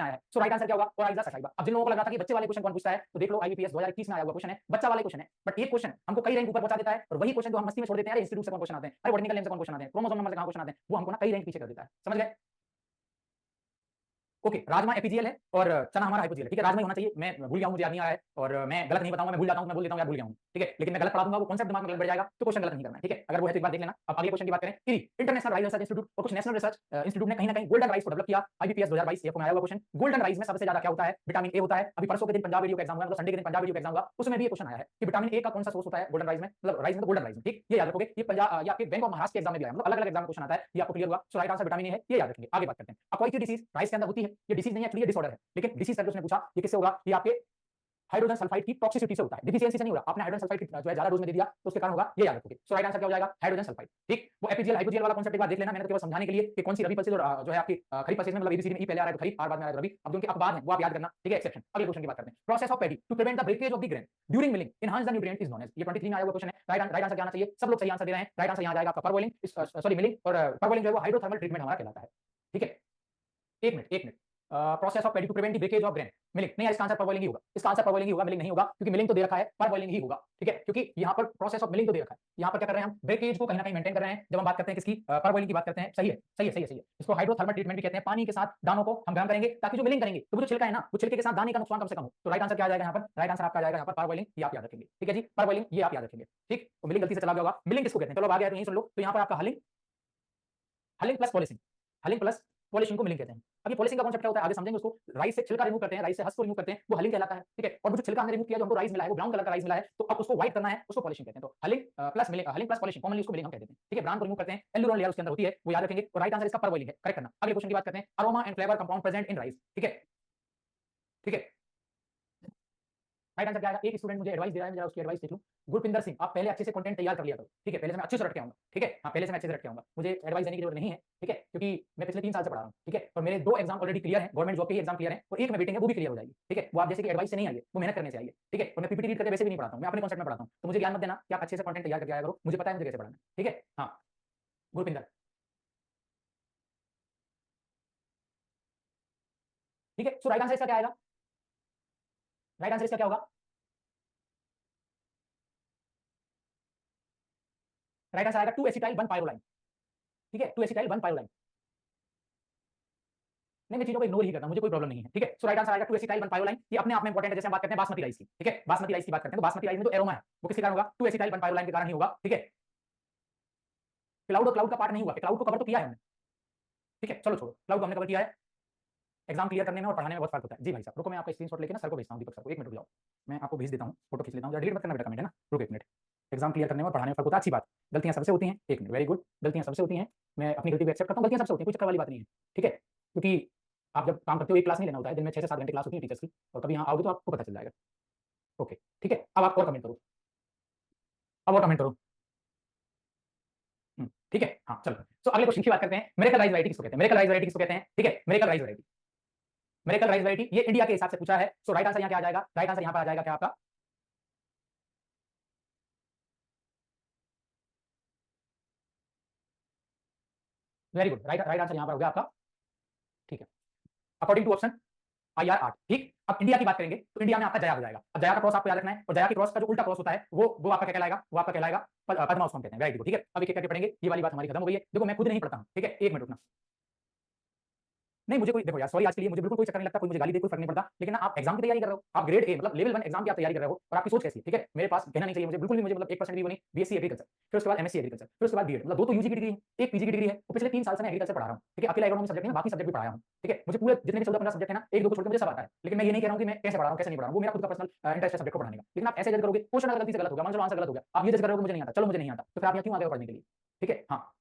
है, सो राइट आंसर क्या होगा, और आइजा सचाइबा। अब जिन लोगों को लगा था कि बच्चे वाले क्वेश्चन कौन पूछता है, तो देख लो आईबीपीएस 2021 में आया हुआ क्वेश्चन है, बच्चा वाले क्वेश्चन है, बट ये क्वेश्चन हमको कई रैंक ऊपर पहुंचा देता है, और वही क्वेश्चन जो हम मस्ती में छोड़ देते हैं, इंस्टीट्यूट से कौन क्वेश्चन आते हैं, अरे बॉटनिकल नेम से कौन क्वेश्चन आते हैं, क्रोमोसोम नंबर से कहां क्वेश्चन आते हैं, वो हमको ना कई रैंक पीछे कर देता है, समझ गए। ओके, राजमा एपीजीएल है और चना हमारा हाइपोजीएल है, ठीक है। राजमा ही होना चाहिए, मैं भूल गया हूं, मुझे याद नहीं आ रहा है और मैं गलत नहीं बताऊंगा, मैं भूल जाता हूं, मैं बोल देता हूं यार भूल गया हूं, ठीक है, लेकिन मैं गलत पढ़ा दूंगा, वो कॉन्सेप्ट दिमाग में गलत बैठ जाएगा, तो क्वेश्चन गलत नहीं करना है, ठीक है। अगर वो है तो एक बार देख लेना। अब अगले क्वेश्चन की बात करें, eri international rice research institute और कुछ नेशनल रिसर्च इंस्टीट्यूट ने कहीं ना कहीं गोल्डन राइस को डेवलप किया। आईबीपीएस 2022 एएफओ में आया हुआ क्वेश्चन, गोल्डन राइस में सबसे ज्यादा क्या होता है, विटामिन ए होता है। अभी परसों के दिन पंजाब वीडियो का एग्जाम हुआ, मतलब संडे के दिन पंजाब वीडियो का एग्जाम हुआ, उसमें भी ये क्वेश्चन आया है कि विटामिन ए का कौन सा सोर्स होता है गोल्डन राइस में, मतलब राइस में तो गोल्डन राइस में, ठीक, ये याद रखोगे। ये पंजाब या आपके बैंक ऑफ महाराष्ट्र के एग्जाम में भी आया, मतलब अलग अलग एग्जाम में क्वेश्चन आता है, ये आपको क्लियर हुआ। सो राइट आंसर विटामिन ए है, ये याद रखेंगे। आगे बात करते हैं, अब कोई की डिसीज राइस के अंदर होती है, ये डिसीज नहीं है, एक्चुअली डिसऑर्डर है, लेकिन डिसीज करके उसने पूछा ये किससे होगा, ये आपके हाइड्रोजन सल्फाइड की टॉक्सिसिटी से होता है, डिफिशियंसी से नहीं हो रहा, आपने हाइड्रोजन सल्फाइड की जो है ज्यादा डोज में दे दिया तो उसके कारण होगा, ये याद रखोगे। सो राइट आंसर क्या हो जाएगा, हाइड्रोजन सल्फाइड, ठीक। वो एपीजीएल हाइपोजीएल वाला कॉन्सेप्ट एक बार देख लेना, मैंने तो केवल समझाने के लिए कि कौन सी रबी पल्सेस और जो है आपकी खरीफ पल्सेस में, मतलब एबीसीडी में ई पहले आ रहा है तो खरीफ, आर बाद में आ रहा है रबी, अब जो उनके अखबार हैं वो आप याद करना, ठीक है, एक्सेप्शन। अगले क्वेश्चन की बात करते हैं, process of paddy to prevent the breakage of the grain during milling enhance the nutrient is known as. ये 23 में आया हुआ क्वेश्चन है, राइट आंसर क्या आना चाहिए, सब लोग सही आंसर दे रहे हैं, राइट आंसर यहां आ जाएगा आपका परवॉइलिंग, सॉरी मिलिंग, और परवॉइलिंग जो है वो हाइड्रोथर्मल ट्रीटमेंट हमारा कहलाता है, ठीक है। एक minute process of paddy to prevent the breakage of grain. Milling नहीं है, इसका आंसर परबॉइलिंग ही होगा, इसका आंसर परबॉइलिंग ही होगा, मिलिंग नहीं होगा, क्योंकि मिलिंग तो दे रखा है, परबॉइलिंग ही होगा। ठीक है, क्योंकि यहाँ पर प्रोसेस ऑफ मिलिंग तो दे रखा है, यहाँ पर क्या कर रहे हैं हम, ब्रेकेज को कहीं ना कहीं मेंटेन कर रहे हैं। जब हम बात करते हैं किसकी, परबॉइलिंग की बात करते हैं। सही है, सही है, सही है, सही है। इसको हाइड्रोथर्मल ट्रीटमेंट भी कहते हैं। पानी के साथ दानों को हम गर्म करेंगे ताकि जो मिलिंग करेंगे तो वो जो छिलका है ना, वो छिलके के साथ दाने का नुकसान कम से कम हो। तो राइट आंसर क्या आ जाएगा यहाँ पर, राइट आंसर आपका आ जाएगा यहाँ पर परबॉइलिंग, ये आप याद रखेंगे। ठीक है जी, परबॉइलिंग ये आप याद रखेंगे। ठीक, तो मिलिंग गलती से चला गया होगा। मिलिंग किसको कहते हैं, चलो अब आ गया तो यही सुन लो। तो यहाँ पर आपका हलिंग, हलिंग प्लस पॉलिशिंग, हलिंग प्लस पॉलिशिंग को मिलिंग कहते हैं। अब ये पॉलिशिंग का कॉन्सेप्ट क्या होता है आगे समझेंगे उसको। राइस से छिलका रिमूव करते हैं, राइस से हस्क को रिमूव करते हैं, वो हलिंग कहलाता है। ठीक है, और वो जो छिलका हमने रिमूव किया, जो हमको राइस मिला है, वो ब्राउन कलर का राइस मिला है, तो अब उसको व्हाइट करना है, उसको पॉलिशिंग कहते हैं। तो hulling plus milling, hulling plus polishing, commonly उसको मिलिंग हम कह देते हैं। ठीक है, ब्राउन को रिमूव करते हैं, एल्यूरोन लेयर उसके अंदर होती है, वो याद रखेंगे। और राइट आंसर इसका परबॉइलिंग है, करेक्ट करना। अगले क्वेश्चन की बात करते हैं, aroma and flavour compound present in rice. ठीक है, ठीक है, राइट आंसर क्या आएगा। एक स्टूडेंट मुझे एडवाइस दे रहा है, मैं जरा उसकी एडवाइस देख लूं। गुरपिंदर सिंह, आप पहले अच्छे से कंटेंट तैयार कर लिया करो। ठीक है, पहले से मैं अच्छे से रट के आऊंगा। ठीक है, हाँ, पहले से मैं अच्छे से रट के आऊंगा, मुझे एडवाइस देने की जरूरत नहीं है। ठीक है, क्योंकि मैं पिछले 3 साल से पढ़ा रहा हूँ। ठीक है, और मेरे 2 एग्जाम ऑलरेडी क्लियर है, गवर्नमेंट जॉब के ही एग्जाम क्लियर है, और एक में वेटिंग है, वो भी क्लियर हो जाएगी। ठीक है, वो आप जैसे कि एडवाइस से नहीं आई है, वो मेहनत करने से आई है। ठीक है, और मैं पीपीटी रीड करके वैसे भी नहीं पढ़ाता हूँ, मैं अपने कॉन्सेप्ट में पढ़ाता हूँ। तो मुझे ज्ञान मत देना कि आप अच्छे से कंटेंट तैयार करके आया करो, मुझे पता है मुझे कैसे पढ़ाना है। ठीक है, हाँ, गुरपिंदर। ठीक है, सो राइट आंसर इसका क्या आएगा, राइट आंसर इसका क्या होगा, राइट आंसर आएगा 2 एसिटाइल 1 पाइरोलाइन। ठीक है, 2 एसिटाइल 1 पाइरोलाइन। नहीं, मैं चीजों को इग्नोर ही करता हूं, मुझे कोई प्रॉब्लम नहीं है। ठीक है, सो राइट आंसर आएगा 2 एसिटाइल 1 पाइरोलाइन। ये अपने आप में इंपॉर्टेंट है। जैसे हम बात करते हैं बासमती राइस की, ठीक है, बासमती राइस की बात करते हैं, तो बासमती राइस में जो एरोमा है वो किसके कारण होगा, 2 एसिटाइल 1 पाइरोलाइन के कारण ही होगा। ठीक है, क्लाउड और क्लाउड का पार्ट नहीं हुआ, क्लाउड को कवर तो किया है हमने। ठीक है, चलो छोड़ो, क्लाउड को हमने कवर किया है। एग्जाम क्लियर करने में और पढ़ाने में बहुत फर्क होता है। जी भाई साहब, रुको, मैं आपका स्क्रीनशॉट लेके ना सर को भेजता हूं, दीपक सर को। 1 मिनट रुक जाओ, मैं आपको भेज देता हूं, फोटो खींच लेता हूं। डिलीट मत करना बेटा कमेंट, है ना। रुको 1 मिनट, एग्जाम क्लियर करने में और पढ़ाने में फर्क होता है, अच्छी बात। गलतियां सबसे होती हैं, 1 मिनट, वेरी गुड। गलतियां सबसे होती हैं, मैं अपनी गलती को एक्सेप्ट करता हूं, गलतियां सबसे होती हैं, कोई चक्कर वाली बात नहीं है। ठीक है, क्योंकि आप जब काम करते हो, एक क्लास नहीं लेना होता है, दिन में 6 से 7 घंटे क्लास होती है टीचर्स की, और कभी यहाँ आओगे तो आपको पता चल जाएगा। ओके, ठीक है, अब आप और कमेंट करो, अब और कमेंट करो। ठीक है, हाँ चलो। तो अगले क्वेश्चन की बात करते हैं, मेरेकल राइस वैरायटी किसको कहते हैं, मेरेकल राइस वैरायटी किसको कहते हैं। ठीक है, miracle rice variety, miracle rice variety, ये इंडिया के हिसाब से पूछा है। सो राइट आंसर यहाँ क्या आ जाएगा, राइट आंसर यहाँ पर आ जाएगा क्या आपका, very good, right right answer यहाँ पर हो गया आपका। ठीक है, अकॉर्डिंग टू ऑप्शन IR8। ठीक, अब इंडिया की बात करेंगे तो इंडिया में आपका जया हो जाएगा। अब जया का क्रॉस आपको याद रखना है, और जया के क्रॉस का जो उल्टा क्रॉस होता है वो आपका क्या कहलाएगा, वो आपका कहलाएगा पद्मा, उसको हम कहते हैं। वेरी गुड, ठीक है, अब एक एक करके पढ़ेंगे, ये वाली बात हमारी खत्म हो गई है। देखो मैं खुद नहीं पढ़ता हूँ, ठीक है, 1 मिनट रुकना। नहीं, मुझे कोई, देखो यार, सॉरी आज के लिए मुझे बिल्कुल कोई चक्कर नहीं लगता, कोई मुझे गाली दे कोई फर्क नहीं पड़ता, लेकिन ना आप एग्जाम की तैयारी कर रहे हो, आप ग्रेड ए मतलब लेवल 1 एग्जाम की आप तैयारी कर रहे हो, और आपकी सोच कैसी है। ठीक है, मेरे पास कहना नहीं चाहिए मुझे, बिल्कुल भी मुझे मतलब 1% भी वो नहीं। बीएससी एग्रीकल्चर, फिर उसके बाद एमएससी एग्रीकल्चर, फिर उसके बाद बीएड, मतलब 2 तो यूजी की डिग्री है, एक पीजी की डिग्री है, और पिछले 3 साल से मैं एग्रीकल्चर पढ़ा रहा हूँ। ठीक है, अकेला एग्रोनॉमी सब्जेक्ट नहीं, बाकी सब्जेक्ट भी पढ़ाया हूँ। ठीक है, मुझे पूरे जितने भी 14-15 सब्जेक्ट है ना, 1-2 को छोड़ के मुझे सब आता है। लेकिन मैं ये नहीं कह रहा हूँ कि मैं कैसे पढ़ा रहा हूँ कैसे नहीं पढ़ा रहा हूँ, वो मेरा खुद का पर्सनल इंटरेस्ट है सब्जेक्ट को पढ़ाने का। लेकिन आप ऐसे जज करोगे, क्वेश्चन अगर गलती से गलत होगा, मान लो आंसर गलत हो गया, आप ये जज करोगे मुझे नहीं आता, चलो मुझे नहीं आता, तो फिर आप यहाँ क्यों आ गए पढ़ने के लिए। ठीक है, हाँ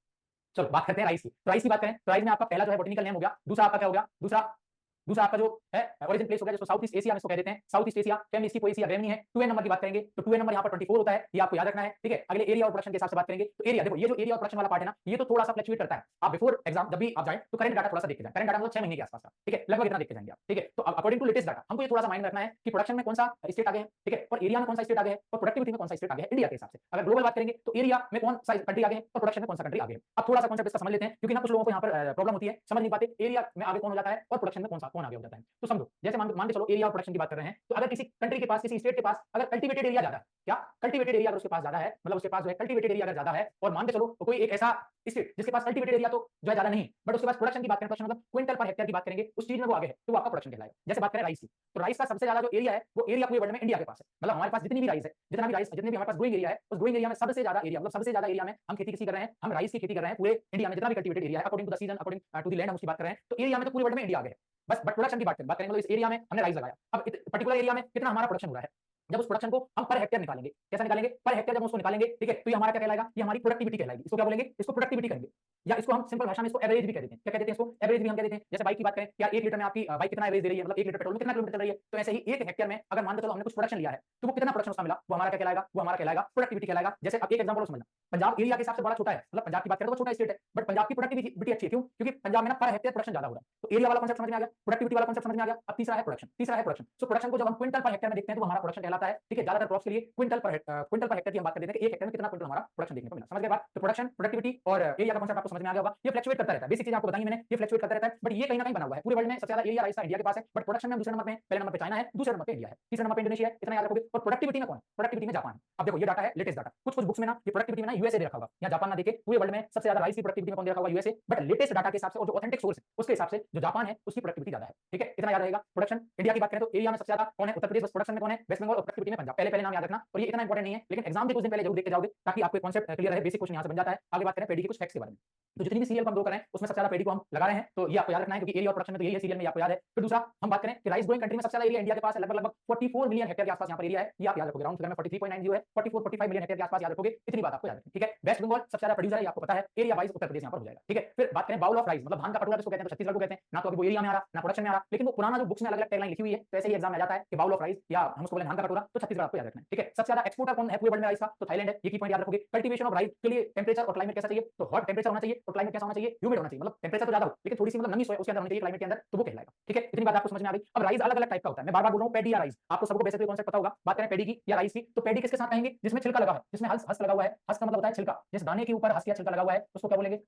चलो बात करते हैं राइस की। तो राइस की बात करें तो राइस में आपका पहला जो है बोटेनिकल नेम हो गया, दूसरा आपका क्या हो गया, दूसरा आपका जो है ओरिजिन प्लेस हो गया, जिसको साउथ ईस्ट एशिया में इसको कह देते हैं, साउथ ईस्ट एशिया। फैमिली इसकी कोई एशिया ग्रेम नहीं है। 2n नंबर की बात करेंगे तो 2n नंबर यहाँ पर 24 होता है, ये आपको याद रखना है। ठीक है, अगले एरिया और प्रोडक्शन के हिसाब से बात करेंगे तो एरिया, देखो ये जो एरिया और प्रोडक्शन वाला पार्ट है ना, ये तो थोड़ा सा फ्लक्चुएट करता है। आप बिफोर एग्जाम जब भी आप जाए तो करंट डाटा थोड़ा सा देखते जाए, करंट डाटा मतलब 6 महीने के आसपास का। ठीक है, लगभग इतना देखते जाएंगे आप। ठीक है, तो अकॉर्डिंग टू लेटेस्ट डाटा हमको ये थोड़ा सा माइंड में रखना है कि प्रोडक्शन में कौन सा स्टेट आगे है, ठीक है, और एरिया में कौन सा स्टेट आगे है, और प्रोडक्टिविटी में कौन सा स्टेट आगे है इंडिया के हिसाब से। अगर ग्लोबल बात करेंगे तो एरिया में कौन सा कंट्री आगे है और प्रोडक्शन में कौन सा कंट्री आगे है। अब थोड़ा सा कॉन्सेप्ट इसका समझ लेते हैं, क्योंकि ना कुछ लोगों को यहाँ पर प्रॉब्लम होती है, समझ नहीं पाते एरिया में आगे कौन हो जाता है और प्रोडक्शन में कौन आगे हो जाता है। तो समझो, जैसे मान के चलो एरिया और प्रोडक्शन की बात कर रहे हैं, तो अगर किसी कंट्री के पास, किसी स्टेट के पास अगर कल्टीवेटेड एरिया ज्यादा है, क्या कल्टीवेटेड एरिया अगर उसके पास ज्यादा है, मतलब उसके पास जो है कल्टीवेटेड एरिया अगर ज्यादा है, और मान के चलो तो कोई एक ऐसा स्टेट जिसके पास कल्टीवेटेड एरिया तो जो है ज्यादा नहीं, बट उसके पास प्रोडक्शन की बात करें, प्रोडक्शन मतलब क्विंटल पर हेक्टेयर की बात करेंगे, उस चीज में वो आगे है, तो वो आपका प्रोडक्शन कहलाएगा। जैसे बात करें राइस की, तो राइस का सबसे ज्यादा जो एरिया है वो एरिया पूरे वर्ल्ड में इंडिया के पास है। मतलब हमारे पास जितनी भी राइस है, जितने भी हमारे पास ग्रोइंग एरिया है, उस ग्रोइंग एरिया में सबसे ज्यादा एरिया, मतलब सबसे ज्यादा एरिया में हम खेती किसी कर रहे हैं, हम राइस की खेती कर रहे हैं पूरे इंडिया में। जितना भी कल्टीवेटेड एरिया है according to the season, according to the land हम उसकी बात कर रहे हैं, तो एरिया में तो पूरे वर्ल्ड में इंडिया आगे है। बस बट प्रोडक्शन की बात करें मतलब इस एरिया में हमने राइस लगाया, अब पर्टिकुलर एरिया में कितना हमारा प्रोडक्शन हो रहा है, जब उस प्रोडक्शन को हम पर हेक्टेयर निकालेंगे, कैसा निकालेंगे, पर हेक्टेयर जब हम उसको निकालेंगे, ठीक है, तो ये हमारा क्या कहलाएगा, ये हमारी प्रोडक्टिविटी कहलाएगी। इसको क्या बोलेंगे, इसको प्रोडक्टिविटी करेंगे, या इसको हम सिंपल भाषा में इसको एवरेज भी कह देते हैं। क्या कहते हैं इसको, एवरेज भी हम कह देते हैं। जैसे बाइक की बात करें, क्या 1 लीटर में आपकी बाइक कितना एवरेज दे रही है, मतलब 1 लीटर पेट्रोल में कितना किलोमीटर चल रही है, तो ऐसे ही 1 हेक्टेयर में अगर मान के चलो हमने कुछ प्रोडक्शन लिया है, तो वो कितना प्रोडक्शन उसका मिला, वो हमारा क्या कहलाएगा, वो हमारा कहलाएगा प्रोडक्टिविटी कहलाएगा। जैसे अब एक एग्जांपल समझना, पंजाब एरिया के हिसाब से बड़ा छोटा है, मतलब पंजाब की बात करें तो छोटा स्टेट है, बट पंजाब की प्रोडक्टिविटी अच्छी है, क्यों, क्योंकि पंजाब में ना पर हेक्टेयर प्रोडक्शन ज्यादा हो रहा है। तो एरिया वाला कांसेप्ट समझ में आ गया, प्रोडक्टिविटी वाला कांसेप्ट समझ में आ गया। अब तीसरा है प्रोडक्शन, तीसरा है प्रोडक्शन। सो प्रोडक्शन को जब हम क्विंटल पर हेक्टेयर में देखते हैं तो हमारा प्रोडक्शन कहलाता है। ठीक है, ज्यादातर क्रॉप्स के लिए क्विंटल पर हेक्टेयर की हम बात करते हैं कि 1 हेक्टेयर में कितना क्विंटल हमारा प्रोडक्शन देखने को मिला। समझ गए बात। तो प्रोडक्शन, प्रोडक्टिविटी और एरिया का कांसेप्ट आपको समझ में आ गया होगा। ये फ्लक्चुएट करता रहता है, बेसिक चीज आपको बताई मैंने, ये फ्लक्चुएट करता रहता है, बट ये कहीं ना कहीं बना हुआ है। पूरे वर्ल्ड में सबसे ज्यादा एरिया राइस का इंडिया के पास है, बट प्रोडक्शन में हम दूसरे नंबर पे हैं। पहले नंबर पे चाइना है, दूसरे नंबर पे इंडिया है, तीसरे नंबर पे इंडोनेशिया है, इतना याद रखोगे। और प्रोडक्टिविटी में कौन है? प्रोडक्टिविटी में जापान है। अब देखो ये डाटा है लेटेस्ट डाटा, कुछ बुक्स में ना ये प्रोडक्टिविटी में ना यूएसए दे रखा होगा, या जापान ना देखे, पूरे वर्ल्ड में सबसे ज्यादा राइस की प्रोडक्टिविटी में कौन दे रखा होगा? यूएसए। बट लेटेस्ट डाटा के हिसाब से और जो ऑथेंटिक सोर्स है उसके हिसाब से जो जापान है उसकी प्रोडक्टिविटी ज्यादा है, ठीक है, इतना याद रहेगा। प्रोडक्शन इंडिया की बात करें तो एरिया में सबसे ज्यादा कौन है? उत्तर प्रदेश। प्रोडक्शन में कौन है? वेस्ट बंगाल। और प्रोडक्टिविटी में पंजाब। पहले पहले नाम याद रखना, और ये इतना इंपॉर्टेंट नहीं है, लेकिन एग्जाम के कुछ दिन पहले जरूर देख के जाओगे ताकि आपको कॉन्सेप्ट क्लियर रहे, बेसिक क्वेश्चन यहां से बन जाता है। आगे बात करें पेडी के कुछ फैक्ट्स के बारे में, तो जितनी भी सीरियल को हम ग्रो कर रहे हैं उसमें सबसे ज्यादा पेडी को हम लगा रहे हैं, तो ये आपको याद रखना है, क्योंकि एरिया और प्रोडक्शन में तो यही है, सीरियल में आपको याद है। फिर दूसरा हम बात करें कि राइस ग्रोइंग कंट्री में सबसे ज्यादा एरिया इंडिया के पास है, लगभग 44 मिलियन हेक्टेयर के आसपास यहां पर एरिया है, ये आप याद रखोगे। राउंड फिगर में 43.90 है, 44-45 मिलियन हेक्टेयर के आसपास याद रखोगे, इतनी बात आपको याद रखनी, ठीक है। वेस्ट बंगाल सबसे ज्यादा प्रोड्यूसर है, ये आपको पता है, एरिया वाइज उत्तर प्रदेश यहां पर हो जाएगा, ठीक है। फिर बात करें बाउल ऑफ राइस, मतलब धान का कटोरा जिसको कहते हैं, तो छत्तीसगढ़ को कहते हैं ना, तो अभी वो एरिया में आ रहा ना प्रोडक्शन में आ रहा, लेकिन वो पुराना जो बुक्स में अलग अलग टैगलाइन लिखी हुई है, तो ऐसे ही एग्जाम में आ जाता है कि बाउल ऑफ राइस या हम उसको बोले धान का कटोरा, तो छत्तीसगढ़ आपको याद रखना है, ठीक है। सबसे ज्यादा एक्सपोर्टर कौन है पूरे वर्ल्ड में राइस का? तो थाईलैंड है, ये की पॉइंट याद रखोगे। कल्टीवेशन ऑफ राइस के लिए टेंपरेचर और क्लाइमेट कैसा चाहिए? तो हॉट टेंपरेचर होना चाहिए, और क्लाइमेट कैसा होना चाहिए? ह्यूमिड होना चाहिए, मतलब टेंपरेचर तो ज्यादा हो लेकिन थोड़ी सी मतलब नमी उसके अंदर होनी चाहिए क्लाइमेट के अंदर, तो वो कहलाएगा, ठीक है। इतनी बात आपको समझ में आ गई। अब राइस अलग अलग टाइप का होता है, मैं बार बार बोल रहा हूं, पेडी या राइस, आपको सबको बेसिकली कॉन्सेप्ट पता होगा। बात करें पेडी की या राइस की, तो पेडी किसके साथ कहेंगे? जिसमें छिलका लगा है, जिसमें हस्क लगा हुआ है। हस्क का मतलब होता है छिलका, जिस दाने के ऊपर हस्क या छिलका लगा हुआ है उसको क्या बोलेंगे?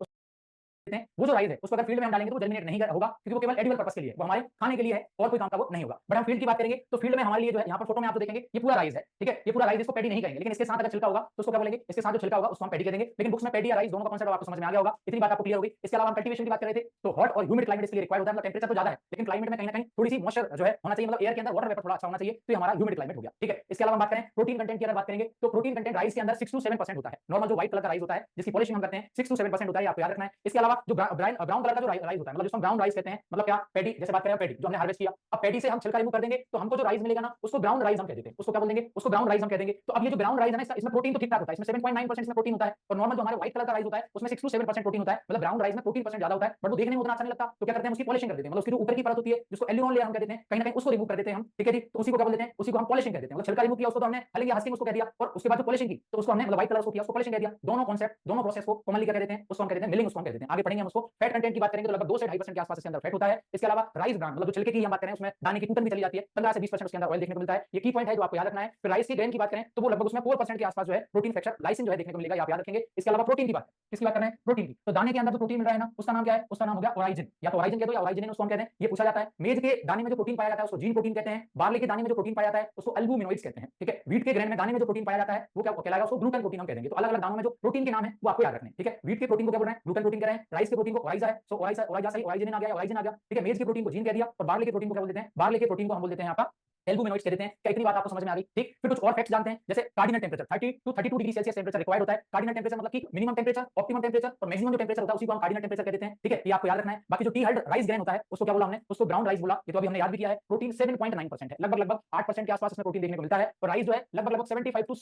हैं वो जो राइस है उसको अगर फील्ड में हम डालेंगे तो जर्मिनेट नहीं होगा, क्योंकि वो केवल एडिबल पर्पस के लिए है, वो हमारे खाने के लिए है और कोई काम का वो नहीं होगा। बट हम फील्ड की बात करेंगे तो फील्ड में हमारे लिए जो है, यहाँ पर फोटो में आप देखेंगे ये पूरा राइस है, ठीक है, ये पूरा राइस, इसको पेडी नहीं कहेंगे, लेकिन इसके साथ अगर छिलका होगा तो उसको क्या बोलेंगे? इसके साथ जो छिलका होगा उसको हम पेडी कह देंगे। लेकिन बुक्स में पेडी या राइस दोनों का कॉन्सेप्ट आपको समझ में आ गया होगा, इतनी बात आपको क्लियर होगी। इसके अलावा हम कल्टीवेशन की बात कर रहे थे, तो हॉट और ह्यूमिड क्लाइमेट इसके लिए रिक्वायर्ड होता है, मतलब टेंपरेचर तो ज्यादा है लेकिन क्लाइमेट में कहीं ना कहीं थोड़ी सी मॉइस्चर जो है होना चाहिए, मतलब एयर के अंदर वाटर वेपर थोड़ा अच्छा होना चाहिए, तो हमारा ह्यूमिड क्लाइमेट हो गया, ठीक है। इसके अलावा बात करें प्रोटीन कंटेंट की, अगर बात करेंगे तो प्रोटीन कंटेंट राइस के अंदर 6 to 7% होता है। नॉर्मल जो व्हाइट कलर का राइस होता है जिसकी पॉलिशिंग हम करते हैं 6 to 7% होता है, आपको याद रखना है। इसके अलावा जो ब्राउन कलर का जो राइस होता है, मतलब जिसको ब्राउन राइस कहते हैं, मतलब क्या? पेडी, जैसे बात करें पेडी जो हमने हार्वेस्ट किया, अब पेडी से हम छिलका रिमूव कर देंगे तो हमको जो राइस मिलेगा ना उसको ब्राउन राइस हम कह देते हैं, उसको क्या बोल देंगे? उसको ब्राउन राइस हम कह देंगे। तो अब ये जो ब्राउन राइस है ना, इसमें प्रोटीन तो ठीक ठाक होता है, इसमें 7.9% इसमें प्रोटीन होता है, और नॉर्मल जो हमारे व्हाइट कलर का राइस होता है उसमें 6 to 7% प्रोटीन होता है, मतलब ब्राउन राइस में प्रोटीन परसेंट ज्यादा होता है, बट वो देखने में उतना अच्छा नहीं लगता, तो क्या करते हैं? उसकी पॉलिशिंग कर देते हैं, मतलब उसकी जो ऊपर की परत होती है जिसको एल्यूमिनियम लेयर हम कह देते हैं, कहीं ना कहीं उसको रिमूव कर देते हैं हम, ठीक है जी। तो उसी को क्या बोल देते हैं? उसी को हम पॉलिशिंग कह देते हैं, मतलब छिलका रिमूव किया उसको तो हमने हलिंग या हस्किंग उसको कह दिया, और उसके बाद जो पॉलिशिंग की तो उसको हमने मतलब व्हाइट कलर उसको किया उसको पॉलिशिंग कह दिया। दोनों कॉन्सेप्ट, दोनों प्रोसेस को कॉमनली क्या कहते हैं? उसको हम कहते हैं मिलिंग, उसको हम कहते हैं। आगे पढ़ेंगे हम उसको। फैट कंटेंट की बात करेंगे तो लगभग 2 से 2.5% के आसपास इसके अंदर फैट होता है। इसके अलावा राइस ब्रांड, मतलब जो छिलके की हम बात करें उसमें दाने की टूटन भी चली जाती है, 15 से 20% उसके अंदर ऑयल देखने को मिलता है, ये की पॉइंट है जो आपको याद रखना है। फिर राइस की ग्रेन की बात करें तो वो लगभग उसमें 4% के आसपास जो है प्रोटीन फ्रैक्चर लाइसिन जो है देखने को मिलेगा, आप याद रखेंगे। इसके अलावा प्रोटीन की बात, किसकी बात कर रहे हैं? प्रोटीन की। तो दाने के अंदर जो प्रोटीन मिल रहा है ना उसका नाम क्या है? उसका नाम हो गया ओराइजिन, या तो ओराइजिन कह दो या ओराइजिन उसको हम कहते हैं, ये पूछा जाता है। मेज के दाने में जो प्रोटीन पाया जाता है उसको जीन प्रोटीन कहते हैं। बार्ले के दाने में जो प्रोटीन पाया जाता है उसको अल्बुमिनोइड्स कहते हैं, ठीक है। व्हीट के ग्रेन में दाने में जो प्रोटीन पाया जाता है वो क्या कहलाएगा? उसको ग्लूटन प्रोटीन हम कह देंगे। तो अलग अलग दानों में जो प्रोटीन के नाम है वो आपको याद रखने हैं, ठीक है। व्हीट के प्रोटीन को क्या बोल रहे हैं? ग्लूटन प्रोटीन कह रहे हैं। राइस के प्रोटीन को ओराइजा है, सो ओराइजा ओराइजा सही ओराइजिन आ गया, ओराइजिन आ गया, ठीक है। मेज के प्रोटीन को जीन कह दिया, और बार्ले के प्रोटीन को क्या बोल देते हैं? बार्ले के प्रोटीन को हम बोल देते हैं आपका एल्बुमिनोइड्स कह देते हैं। क्या इतनी बात आपको समझ में आ गई? ठीक। फिर कुछ और फैक्ट्स जानते हैं, जैसे cardinal temperature 30 to 32 degree Celsius temperature required होता है। कार्डिनल टेंपरेचर मतलब कि मिनिमम टेंपरेचर, ऑप्टिमम टेंपरेचर और मैक्सिमम जो टेंपरेचर होता है उसी को हम कार्डिनल टेंपरेचर कह देते हैं, ठीक है। ये आपको याद रखना है। बाकी जो टी हल्ड राइस ग्रेन होता है उसको क्या बोला हमने? उसको ब्राउन राइस बोला, ये तो अभी हमने याद भी किया है। प्रोटीन 7.9% है, लगभग 8% के आसपास इसमें प्रोटीन देखने को मिलता है। और राइस जो है लगभग 65 to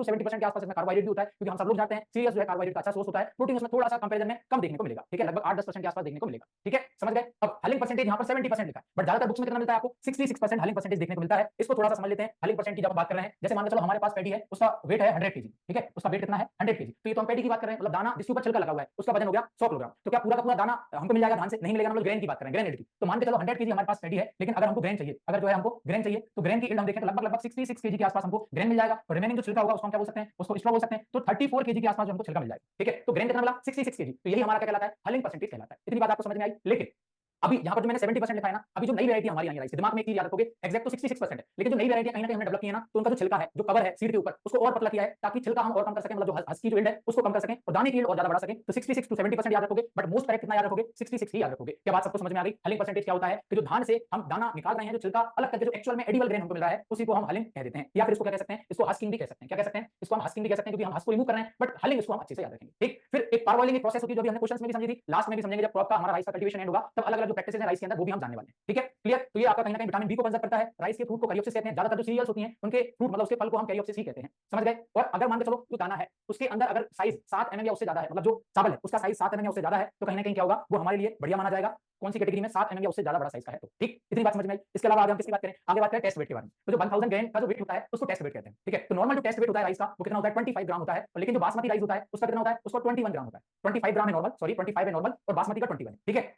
70% के आसपास इसमें कार्बोहाइड्रेट भी होता है, क्योंकि हम सब लोग जानते हैं सीरियस जो है कार्बोहाइड्रेट का अच्छा सोर्स होता है। प्रोटीन उसमें थोड़ा सा कंपैरिजन में कम देखने को मिलेगा, ठीक है, लगभग 8-10% के आसपास देखने को मिलेगा, ठीक है, समझ गए। अब हलिंग परसेंटेज यहाँ पर 70% लिखा है, बट ज्यादातर बुक्स में कितना मिलता है आपको? 66% हलिंग परसेंटेज देखने को मिलता है। इसको थोड़ा सा समझ लेते हैं। हलिंग परसेंट की जब बात कर रहे हैं, जैसे मान लो चलो हमारे पास पेडी है, उसका वेट है 100 केजी, ठीक है, उसका वेट कितना है? 100 केजी। तो ये तो हम पेडी की बात कर रहे हैं, मतलब दाना जिसके ऊपर छिलका लगा हुआ है उसका वजन हो गया 100 किलोग्राम। तो क्या पूरा का पूरा दाना हमको मिल जाएगा धान से? नहीं मिलेगा, मतलब ग्रेन की बात कर रहे हैं, ग्रेन की। तो मान के चलो 100 केजी हमारे पास पेडी है, लेकिन अगर हमको ग्रेन चाहिए, अगर जो है हमको ग्रेन चाहिए, तो ग्रेन की यील्ड हम देखें तो लगभग 66 केजी के आसपास हमको ग्रेन मिल जाएगा। और रिमेनिंग जो छिलका होगा उसको हम क्या बोल सकते हैं? उसको स्ट्रॉ बोल सकते हैं। तो 34 केजी के आसपास जो हमको छिलका मिल जाएगा, ठीक है। तो ग्रेन कितना मिला? 66 केजी। तो यही हमारा क्या कहलाता है? हलिंग परसेंटेज कहलाता है। इतनी बात आपको समझ में आई। लेकिन अभी यहाँ पर जो मैंने 70% लिखा है ना, अभी जो नई वैरायटी हमारी आई है, दिमाग में एक चीज याद रखोगे, एग्जैक्ट तो 66% है, लेकिन जो नई वैरायटी कहीं ना कहीं हमने डेवलप की है ना, तो उनका जो छिलका है, जो कवर है सीड के ऊपर, उसको और पतला किया है ताकि छिलका हम और कम कर सकें, मतलब जो हस्की जो यील्ड है उसको कम कर सकें और दाने की यील्ड और ज्यादा बढ़ा सकें। तो 66 to 70% याद रखोगे, बट मोस्ट करेक्ट कितना याद रखोगे? 66 ही याद रखोगे। क्या बात सबको समझ में आ गई? हलिंग परसेंटेज क्या होता है कि जो धान से हम दाना निकाल रहे हैं, जो छिलका अलग करके जो एक्चुअल में एडिबल ग्रेन हमको मिल रहा है, उसी को हम हलिंग कह देते हैं, या फिर इसको क्या कह सकते हैं? इसको हस्किंग भी कह सकते हैं। क्या कह सकते हैं? इसको हम हस्किंग भी कह सकते हैं, क्योंकि हम हस्क को रिमूव कर रहे हैं, बट हलिंग इसको हम अच्छे से याद रखेंगे, ठीक। फिर एक पारबॉइलिंग प्रोसेस होती है, जो भी हमने क्वेश्चंस में भी समझी थी, लास्ट में भी समझेंगे जब क्रॉप का हमारा राइस का कल्टीवेशन एंड होगा, तब अलग अलग जो प्रैक्टिसेस है राइस के अंदर वो भी हम जानने वाले हैं, ठीक है, क्लियर। तो ये आपका कहीं ना कहीं विटामिन बी को कंजर्व करता है। राइस के फ्रूट को कैरियोप्सिस कहते हैं, ज्यादातर जो सीरियल्स होती हैं उनके फ्रूट मतलब उसके फल को हम कैरियोप्सिस ही कहते हैं, समझ गए। और अगर मान के चलो जो दाना है उसके अंदर अगर साइज 7 mm या उससे ज्यादा है, मतलब जो चावल है उसका साइज 7 mm या उससे ज्यादा है, तो कहीं ना कहीं क्या होगा? वो हमारे लिए बढ़िया माना जाएगा। कौन सी कैटेगरी में? 7 mm या उससे ज्यादा बड़ा साइज का है, तो ठीक, इतनी बात समझ में आई। इसके अलावा आगे हम किसकी बात करें? आगे बात करें टेस्ट वेट के बारे में। तो जो 1000 ग्राम का जो वेट होता है उसको टेस्ट वेट कहते हैं, ठीक है। तो नॉर्मल जो टेस्ट वेट होता है राइस का वो कितना होता है? 25 ग्राम होता है, लेकिन जो बासमती राइस होता है उसका कितना होता है? उसका 21 ग्राम होता है। 25 ग्राम है नॉर्मल, सॉरी 25 है नॉर्मल, और बासमती का 21 है, ठीक है।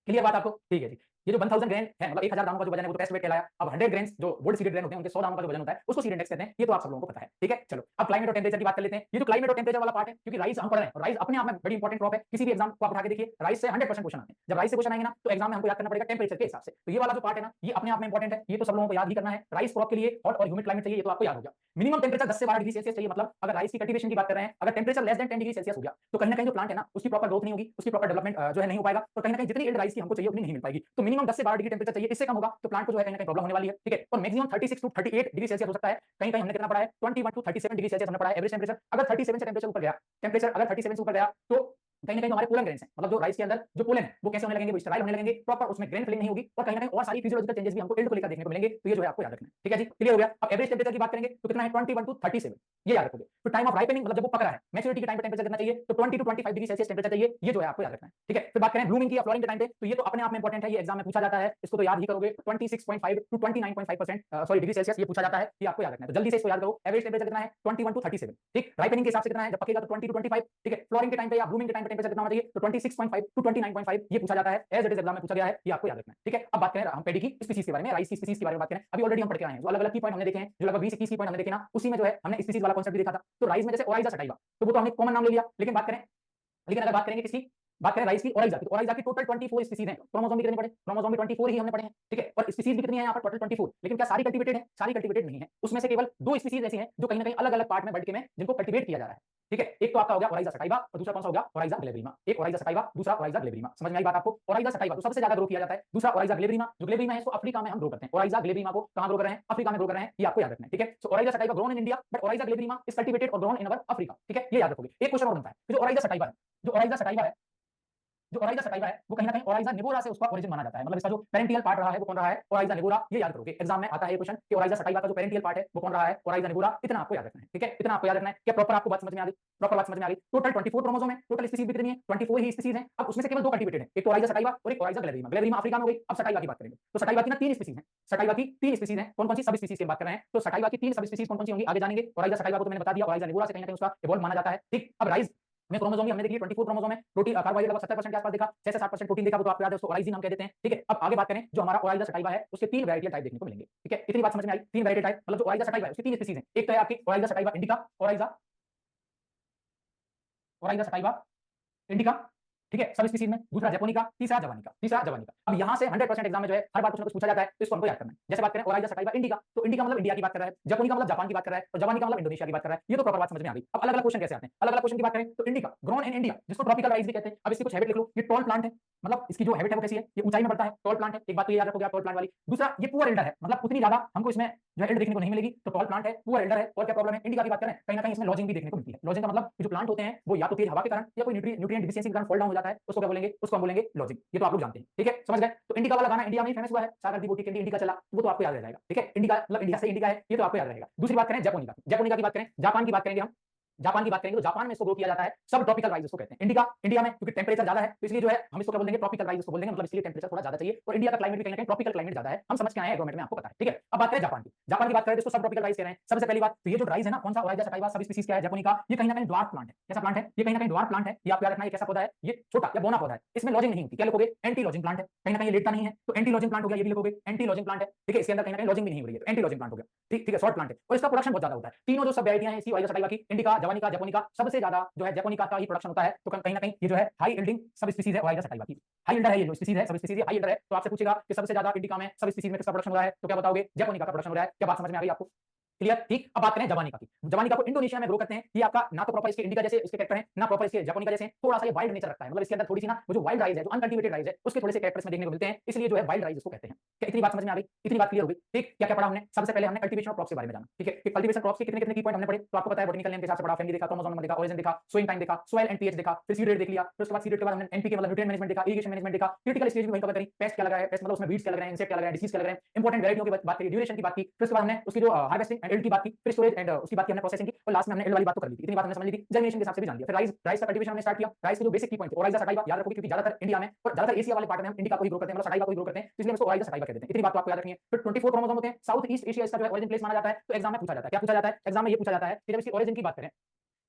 क्लियर बात आपको? ठीक है जी। ये जो 1000 ग्रेन है मतलब 1000 दानों का जो वजन है वो तो टेस्ट वेट कहलाया। अब 100 ग्रेन्स जो गोल्ड सीडेड ग्रेन होते हैं उनके 100 दानों का जो वजन होता है उसको सीड इंडेक्स कहते हैं। ये तो आप सब लोगों को पता है, ठीक है। चलो अब क्लाइमेट और टेम्परेचर की बात कर लेते हैं। ये जो क्लाइमेट और टेम्परेचर वाला पार्ट है, क्योंकि राइस हम पढ़ रहे हैं, राइस अपने आप में बड़ी इंपॉर्टेंट क्रॉप है। किसी भी एग्जाम को आप उठा के देखिए, राइस से 100% क्वेश्चन आते हैं। जब राइस से क्वेश्चन आएंगे ना तो एग्जाम में हमको याद करना पड़ेगा टेम्परेचर के हिसाब से। तो ये वाला जो पार्ट है ना ये अपने आप में इंपॉर्टेंट है, ये तो सब लोगों को याद ही करना है। राइस क्रॉप के लिए हॉट और ह्यूमिड क्लाइमेट चाहिए, ये तो आपको याद हो गया। मिनिमम टेम्परेचर 10 से 12 डिग्री सेल्सियस चाहिए। मतलब अगर राइस की कल्टीवेशन की बात कर रहे हैं, अगर temperature less than 10 degree Celsius हो गया तो कहीं ना कहीं जो प्लांट है ना उसकी प्रॉपर ग्रोथ नहीं होगी, उसकी प्रॉपर डेवलपमेंट जो है नहीं हो पाएगा। तो कहीं ना कहीं जितनी यील्ड राइस की हमको चाहिए उतनी नहीं मिल पाएगी। तो मिनिमम 10 से 12 डिग्री टेम्परेचर चाहिए, इससे कम होगा तो प्लांट को जो है कहीं ना कहीं प्रॉब्लम होने वाली है, ठीक है। और मैक्सिमम 36 टू 38 डिग्री सेल्सियस हो सकता है। कहीं कहीं हमने कितना पढ़ा है 21 टू 37 डिग्री सेल्सियस हमने पढ़ा है एवरेज टेम्परेचर। अगर 37 से टेम्परेचर ऊपर गया, टेम्परेचर अगर 37 से ऊपर गया तो कहीं ना कहीं हमारे पोलन ग्रेन्स हैं, मतलब जो राइस के अंदर जो पोलन है वो कैसे होने लगेंगे, वो स्टेराइल होने लगेंगे, प्रॉपर उसमें ग्रेन फिलिंग नहीं होगी और कहीं ना कहीं और सारी फिजियोलॉजिकल चेंजेस भी हमको यील्ड को लेकर देखने को मिलेंगे। तो ये जो है आपको याद रखना है, ठीक है जी, क्लियर हो गया। अब एवरेज टेम्परेचर की बात करेंगे तो कितना है 21 टू 37, ये याद रखोगे। तो टाइम ऑफ राइपनिंग मतलब जब वो पक रहा है, मैच्योरिटी के टाइम पे टेम्परेचर कितना चाहिए तो 20 टू 25 डिग्री सेल्सियस टेम्परेचर चाहिए, ये जो है आपको याद रखना है, ठीक है। फिर बात करें ब्लूमिंग की, फ्लोरिंग के टाइम पे, तो ये तो अपने आप में इंपॉर्टेंट है, ये एग्जाम में पूछा जाता है, इसको तो याद ही करोगे। 26.5 टू 29.5% सॉरी डिग्री सेल्सियस ये पूछा जाता है, ये आपको याद रखना है। तो जल्दी से इसको याद करो, एवरेज टेम्परेचर कितना है 21 टू 37, ठीक। राइपनिंग के हिसाब से कितना है, जब पकेगा तो 20 टू 25, ठीक है। फ्लोरिंग के टाइम पे या ब्लूमिंग के टाइम पे टेम्परेचर कितना होना चाहिए तो 26.5 टू 29.5 ये पूछा जाता है, एज इट इज एग्जाम में पूछा गया है, ये आपको याद रखना है, ठीक है। अब बात करें हम पैडी की स्पीसीज के बारे में, राइस की स्पीसीज के बारे में बात करें। अभी ऑलरेडी हम पढ़ के आए हैं, जो अलग अलग की पॉइंट हमने देखे हैं, जो लगभग 20-21 की पॉइंट हमने देखे ना, उसी में जो है हमने स्पीसीज वाला कॉन्सेप्ट भी देखा था। तो राइस में जैसे ओराइजा सटाइवा, तो वो तो हमने कॉमन नाम ले लिया, लेकिन बात करें, लेकिन अगर बात करेंगे किसकी, बात करें राइस की, ओराइजा की, तो ओराइजा की टोटल 24 स्पीसीज हैं। क्रोमोसोम भी कितने पढ़े, क्रोमोसोम भी 24 ही हमने पढ़े हैं, ठीक है। और स्पीसीज भी कितनी है यहाँ पर टोटल 24, लेकिन क्या सारी कल्टीवेटेड है, सारी कल्टीवेटेड नहीं है। उसमें से केवल 2 स्पीसीज ऐसी हैं जो कहीं ना कहीं अलग अलग पार्ट में बढ़ के में जिनको कल्टीवेट किया जा रहा है, ठीक है। एक तो आपका हो गया ओराइजा सटाइवा और दूसरा कौन सा हो गया ओराइजा ग्लेब्रिमा। एक ओराइजा सटाइवा, दूसरा ओराइजा ग्लेब्रिमा, समझ में आई बात आपको। ओराइजा सटाइवा तो सबसे ज्यादा ग्रो किया जाता है, दूसरा ओराइजा ग्लेब्रिमा, जो ग्लेब्रिमा है इसको अफ्रीका में हम ग्रो करते हैं। ओराइजा ग्लेब्रिमा को कहां ग्रो कर रहे हैं, अफ्रीका में ग्रो कर रहे हैं, ये आपको याद रखना है, ठीक है। So Oryza sativa grown in India but Oryza glaberrima is cultivated और ग्रोन इन अवर अफ्रीका, ठीक है, ये याद रखोगे। एक क्वेश्चन और बनता है, जो ओराइजा सटाइवा है, जो ओराइजा सटाइवा है, जो ओराइजा सटाइवा है वो कहीं ना कहीं ओराइजा निगोरा से उसका ओरिजिन माना जाता है। मतलब इसका जो पेरेंटियल पार्ट रहा है वो कौन रहा है, ओराइजा निगोरा, ये याद करोगे। एग्जाम में आता है ये क्वेश्चन कि ओराइजा सटाइवा का जो पेरेंटियल पार्ट है वो कौन रहा है, ओराइजा निगोरा। इतना आपको याद रखना है, ठीक है, इतना आपको याद रखना है। क्या प्रॉपर आपको बात समझ में आ गई, प्रॉपर बात समझ में आ गई। टोटल 24 क्रोमोसोम है, टोटल स्पीसीज भी कितनी है 24 ही स्पीसीज है। अब उसमें से केवल 2 कल्टीवेटेड है, एक तो ओराइजा सटाइवा और एक ओराइजा ग्लेब्रिमा। ग्लेब्रिमा अफ्रीका में हो गई। अब सटाइवा की बात करेंगे तो सटाइवा की ना 3 स्पीसीज है, सटाइवा की 3 स्पीसीज है। कौन कौन सी सब स्पीसीज की बात कर रहे हैं, तो सटाइवा की 3 सब स्पीसीज कौन कौन सी होंगी आगे जानेंगे। ओराइजा सटाइवा को तो मैंने बता दिया, ओराइजा निगोरा से कहीं ना कहीं उसका इवॉल्व माना जाता है, ठीक। अब राइस में क्रोमोसोम भी हमने देखी 24 क्रोमोसोम है, प्रोटीन कार्बोहाइड्रेट लगभग 70% के आसपास देखा, 6 से 7% प्रोटीन देखा, वो तो आपको याद है, उसको ओराइजिन हम कह देते हैं, ठीक है। अब आगे बात करें, जो हमारा ओराइजा सटाइवा है उसके 3 वैरायटी टाइप देखने को मिलेंगे, ठीक है। इतनी बात समझ में आई, 3 वैरायटी टाइप, मतलब जो ओराइजा सटाइवा है उसकी 3 स्पीसीज हैं। एक तो है आपकी Oryza sativa indica, Oryza Oryza sativa indica, ठीक है, सब स्पीसीज में। दूसरा जैपोनिका, तीसरा जवानिका, तीसरा जवानिका। अब यहां से 100% एग्जाम में जो है हर बार कुछ ना कुछ पूछा जाता है, तो इसको हमको याद करना है। जैसे बात करें ओराइजा सटाइवा इंडिका, तो इंडिका मतलब इंडिया की बात कर रहा है, जैपोनिका मतलब जापान की बात कर रहा है और जवानिका मतलब इंडोनेशिया की बात कर रहा है। ये तो प्रॉपर बात समझ में आ गई। अब अलग अलग क्वेश्चन कैसे आते हैं, अलग अलग क्वेश्चन की बात करें तो इंडिका ग्रोन इन इंडिया, जिसको ट्रॉपिकल राइस भी कहते हैं। अब इसकी कुछ हैबिट लिख लो, ये टॉल प्लांट है, मतलब इसकी जो हैबिट है वो कैसी है, ये ऊंचाई में बढ़ता है, टॉल प्लांट है। एक बात तो ये याद रखोगे टॉल प्लांट वाली। दूसरा ये पुअर एल्डर है, मतलब उतनी ज्यादा हमको इसमें जो है एल्डर देखने को नहीं मिलेगी, तो टॉल प्लांट है, पुअर एल्डर है। और क्या प्रॉब्लम है, इंडिका की बात करें कहीं ना कहीं इसमें लॉजिंग भी देखने को मिलती है। लॉजिंग का मतलब जो प्लांट होते हैं वो या तो तेज हवा के कारण या कोई न्यूट्रिएंट डिफिशिएंसी के कारण फॉल डाउन हो जाता है, उसको क्या बोलेंगे, उसको हम बोलेंगे लॉजिंग। ये तो आप लोग जानते हैं, ठीक है, समझ गए। तो इंडिका वाला गाना इंडिया में फेमस हुआ है, सागर दी बोटी कैंडी इंडिका चला, वो तो आपको याद रह जाएगा, ठीक है। इंडिका मतलब इंडिया से इंडिका है, ये तो आपको याद रहेगा। दूसरी बात करें जैपोनिका, जैपोनिका की बात करें, जापान की बात करेंगे हम, जापान की बात करेंगे तो जापान में इसको ग्रो किया जाता है, सब ट्रॉपिकल राइस इसको कहते हैं। इंडिका इंडिया में क्योंकि टेंपरेचर ज्यादा है तो इसलिए जो है हम इसको क्या बोल देंगे, ट्रॉपिकल राइस इसको बोल देंगे, मतलब इसलिए टेंपरेचर थोड़ा ज्यादा चाहिए और इंडिया का क्लाइमेट भी कहीं ना कहीं ट्रॉपिकल क्लाइमेट ज्यादा है, हम समझ के आए हैं एग्रोमेट में, आपको पता है, ठीक है। अब बात करें जापान की, जापान की बात करें तो इसको सब ट्रॉपिकल राइस कह रहे हैं। सबसे पहली बात तो ये जो राइस है ना, कौन सा ओराइजा सटाइवा सब स्पीसीज का है, जैपोनिका, ये कहीं ना कहीं ड्वार्फ प्लांट है। कैसा प्लांट है, ये कहीं ना कहीं ड्वार्फ प्लांट है, ये आपको याद रखना है। कैसा पौधा है, ये छोटा या बोना पौधा है, इसमें लॉजिंग नहीं होती, क्या लिखोगे, एंटी लॉजिंग प्लांट है। कहीं ना कहीं लेटता नहीं है तो एंटी लॉजिंग प्लांट हो गया, ये भी लिखोगे एंटी लॉजिंग प्लांट है, ठीक है। इसके अंदर कहीं ना कहीं लॉजिंग भी नहीं हो रही है तो एंटी लॉजिंग प्लांट हो गया, ठीक, ठीक है, शॉर्ट प्लांट है और इसका प्रोडक्शन बहुत ज्यादा होता है। तीनों जो सब वैरायटियां हैं इसी ओराइजा सटाइवा की, इंडिका, जवानिका, जैपोनिका, सबसे ज्यादा जो है जैपोनिका का ही प्रोडक्शन होता है। तो कहीं ना कहीं ये जो है हाई यील्डिंग सब स्पीसीज है ओराइजा सटाइवा की, हाई यील्डर है, ये जो स्पीसीज है सब स्पीसीज हाई यील्डर है। तो आपसे पूछेगा कि सबसे ज्यादा इंडिका में सब स्पीसीज में किसका प्रोडक्शन हो रहा है, तो क्या बताओगे, जैपोनिका का प्रोडक्शन हो रहा है। क्या बात समझ में आ गई आपको, क्लियर, ठीक। अब बात करें जवानिका की, जवानिका को इंडोनेशिया में ग्रो करते हैं। ये आपका ना तो प्रॉपर इसके इंडिका जैसे इसके कैरेक्टर है, ना प्रॉपर इसके जैपोनिका जैसे, थोड़ा सा ये वाइल्ड नेचर रखता है, मतलब इसके अंदर थोड़ी सी ना वो जो वाइल्ड राइस है, जो अनकल्टिवेटेड राइस है, उसके थोड़े से कैरेक्टर्स में देखने को मिलते हैं, इसलिए जो है वाइल्ड राइस इसको कहते हैं। क्या इतनी बात समझ में आ गई, इतनी बात क्लियर हो गई, ठीक। क्या क्या पढ़ा हमने, सबसे पहले हमने कल्टीवेशन ऑफ क्रॉप्स के बारे में जाना, ठीक है, कि कल्टीवेशन क्रॉप्स के कितने कितने की पॉइंट हमने पढ़े, तो आपको पता है बॉटनिकल नेम के हिसाब से पढ़ा, फैमिली देखा, क्रोमोसोम नंबर देखा, ओरिजिन देखा, सोइंग टाइम देखा, सॉइल एंड पीएच देखा, फिर सीड रेट देख लिया, फिर उसके बाद सीड रेट के बाद हमने एनपीके मतलब न्यूट्रिएंट मैनेजमेंट देखा, इरिगेशन मैनेजमेंट देखा, क्रिटिकल स्टेज भी वहीं कवर करी, पेस्ट क्या लगा है, पेस्ट मतलब उसमें वीड्स क्या लग रहे हैं, इंसेक्ट क्या लग रहे हैं, डिसीज क्या लग रहे हैं, इंपॉर्टेंट वैरायटियों की बात करी, ड्यूरेशन की बात की, फिर उसके बाद हमने उसकी जो हार्वेस्टिंग एंड यील्ड की बात की, फिर स्टोरेज एंड उसकी बात की हमने प्रोसेसिंग की और लास्ट में हमने एल्ड वाली बात तो कर ली थी। इतनी बात हमने समझ ली थी, जर्मिनेशन के हिसाब से भी जान लिया। फिर राइस का कल्टीवेशन हमने स्टार्ट किया। राइस के जो बेसिक की पॉइंट थे ओराइजा सटाइवा याद रखोगे, क्योंकि ज्यादातर इंडिया में और ज्यादातर एशिया वाले पार्ट में हम इंडिका को ही ग्रो करते हैं, मतलब सटाइवा को ही ग्रो करते हैं, तो इसलिए हम इसको ओराइजा सटाइवा कहते हैं। इतनी बात तो आपको याद रखनी है। फिर 24 क्रोमोसोम होते हैं, साउथ ईस्ट एशिया इसका जो है ओरिजिन प्लेस माना जाता है। तो एग्जाम में पूछा जाता है, क्या पूछा जाता है, एग्जाम में ये पूछा जाता है कि जब इसकी ओरिजिन की बात करें,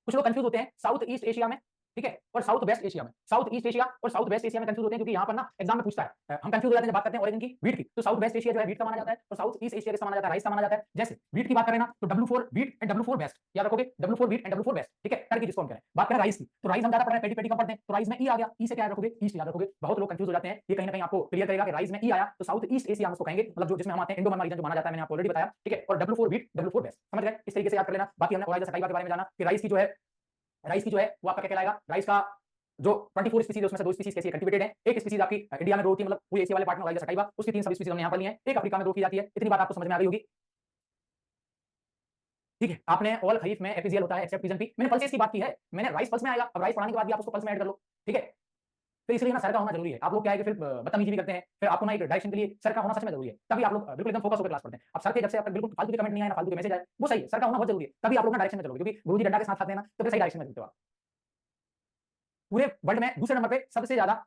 कुछ लोग कंफ्यूज होते हैं साउथ ईस्ट एशिया में ठीक है, और साउथ वेस्ट एशिया में, साउथ ईस्ट एशिया और साउथ वेस्ट एशिया में कंफ्यूज होते हैं क्योंकि यहाँ पर ना एग्जाम में पूछता है, हम कंफ्यूज हो जाते हैं जब बात करते हैं ओरिजिन की, व्हीट की। तो साउथ वेस्ट एशिया जो है व्हीट का माना जाता है और साउथ ईस्ट एशिया का माना जाता है राइस का माना जाता है। जैसे व्हीट की बात करें ना तो W4 wheat and W4 waste, याद रखोगे W4 wheat and W4 waste, ठीक है, टर्की जिसको हम कह रहे हैं। बात करें राइस की तो राइस हम ज्यादा पढ़ रहे हैं, पेटी पेटी कम पढ़ते हैं, तो राइस में ई आ गया, ई से क्या याद रखोगे, ईस्ट याद रखोगे। बहुत लोग कंफ्यूज हो जाते हैं, ये कहीं ना कहीं आपको क्लियर करेगा कि राइस में ई आया तो साउथ ईस्ट एशिया हम उसको कहेंगे, मतलब जो जिसमें हम आते हैं इंडो मर्मा रीजन जो माना जाता है, मैंने आपको ऑलरेडी बताया, ठीक है। और W4 व्हीट W4 वेस्ट, समझ गए, इस तरीके से याद कर लेना। बाकी हमने ओराइजा सटाइवा के बारे में जाना कि राइस की जो है वो आपका क्या कहलाएगा, राइस का जो 24 स्पीसीज है उसमें से 2 स्पीसीज कैसी कल्टीवेटेड है, एक स्पीसीज आपकी इंडिया में ग्रो होती है, मतलब पूरे एशिया वाले पार्ट में ओराइजा सटाइवा, उसकी 3 सब स्पीसीज हमने यहां पर ली हैं, एक अफ्रीका में ग्रो की जाती है। इतनी बात आपको समझ में आ गई होगी, ठीक है। आपने ऑल खरीफ में एपीजीएल होता है एक्सेप्ट पीजन पी, मैंने पल्सेस की बात की है, मैंने राइस पल्स में आएगा, अब राइस पढ़ाने के बाद भी आप उसको पल्स में ऐड कर लो, ठीक है। तो इसलिए ना सर का होना जरूरी है। आप लोग क्या है कि फिर बदतमीजी भी करते हैं, फिर आपको ना एक डायरेक्शन के लिए सर का होना सच में जरूरी है, तभी आप लोग बिल्कुल एकदम फोकस होकर क्लास पढ़ते हैं। अब सर के जब से आपका बिल्कुल फालतू के कमेंट नहीं आए ना, फालतू के मैसेज आए, वो सही है, सर का होना बहुत जरूरी है, तभी आप लोग ना डायरेक्शन में चलोगे, क्योंकि गुरुजी डंडा के साथ खाते हैं ना तो फिर सही डायरेक्शन में चलते हो आप। पूरे वर्ल्ड में दूसरे नंबर पे सबसे ज्यादा,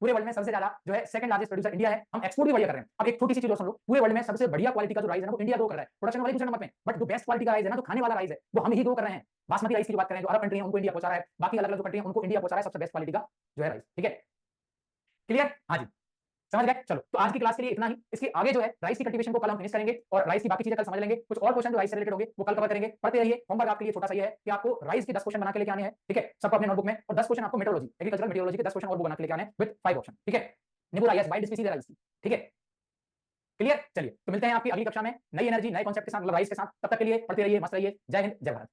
पूरे वर्ल्ड में सबसे ज्यादा जो है सेकंड लार्जेस्ट प्रोड्यूसर इंडिया है, हम एक्सपोर्ट भी बढ़िया कर रहे हैं। अब एक छोटी सी चीज और सुन लो, पूरे वर्ल्ड में सबसे बढ़िया क्वालिटी का जो राइस है ना वो इंडिया ग्रो कर रहा है, प्रोडक्शन वाले दूसरे नंबर पे, बट जो बेस्ट क्वालिटी का राइस है ना, जो खाने वाला राइस है, वो हम ही ग्रो कर रहे हैं। बासमती राइस की बात करें, जो अरब कंट्री है उनको इंडिया पहुंचा रहा है, बाकी अलग अलग जो कंट्री है उनको इंडिया पहुंचा रहा है सबसे बेस्ट क्वालिटी का जो है राइस, ठीक है, क्लियर, हाँ जी, समझ गए। चलो तो आज की क्लास के लिए इतना ही, इसके आगे जो है राइस की कल्टीवेशन को कल हम फिनिश करेंगे और राइस की बाकी चीजें कल समझ लेंगे। कुछ और क्वेश्चन जो राइस से रिलेटेड होंगे वो कल कवर करेंगे, पढ़ते रहिए। होमवर्क आपके लिए छोटा सा ये है कि आपको राइस के 10 क्वेश्चन बना के लेके आने हैं, ठीक है, सबको अपने नोटबुक में, और 10 क्वेश्चन आपको मेट्रोलॉजी एग्रीकल्चरल मेट्रोलॉजी के 10 क्वेश्चन और वो बना के लेके आने हैं विद 5 ऑप्शन, ठीक है। निबुला यस वाइड स्पीसीज राइस की, ठीक है, क्लियर। चलिए तो मिलते हैं आपकी अगली कक्षा में नई एनर्जी नए कॉन्सेप्ट के साथ, मतलब राइस के साथ। तब तक के लिए पढ़ते रहिए, मस्त रहिए, जय हिंद जय भारत।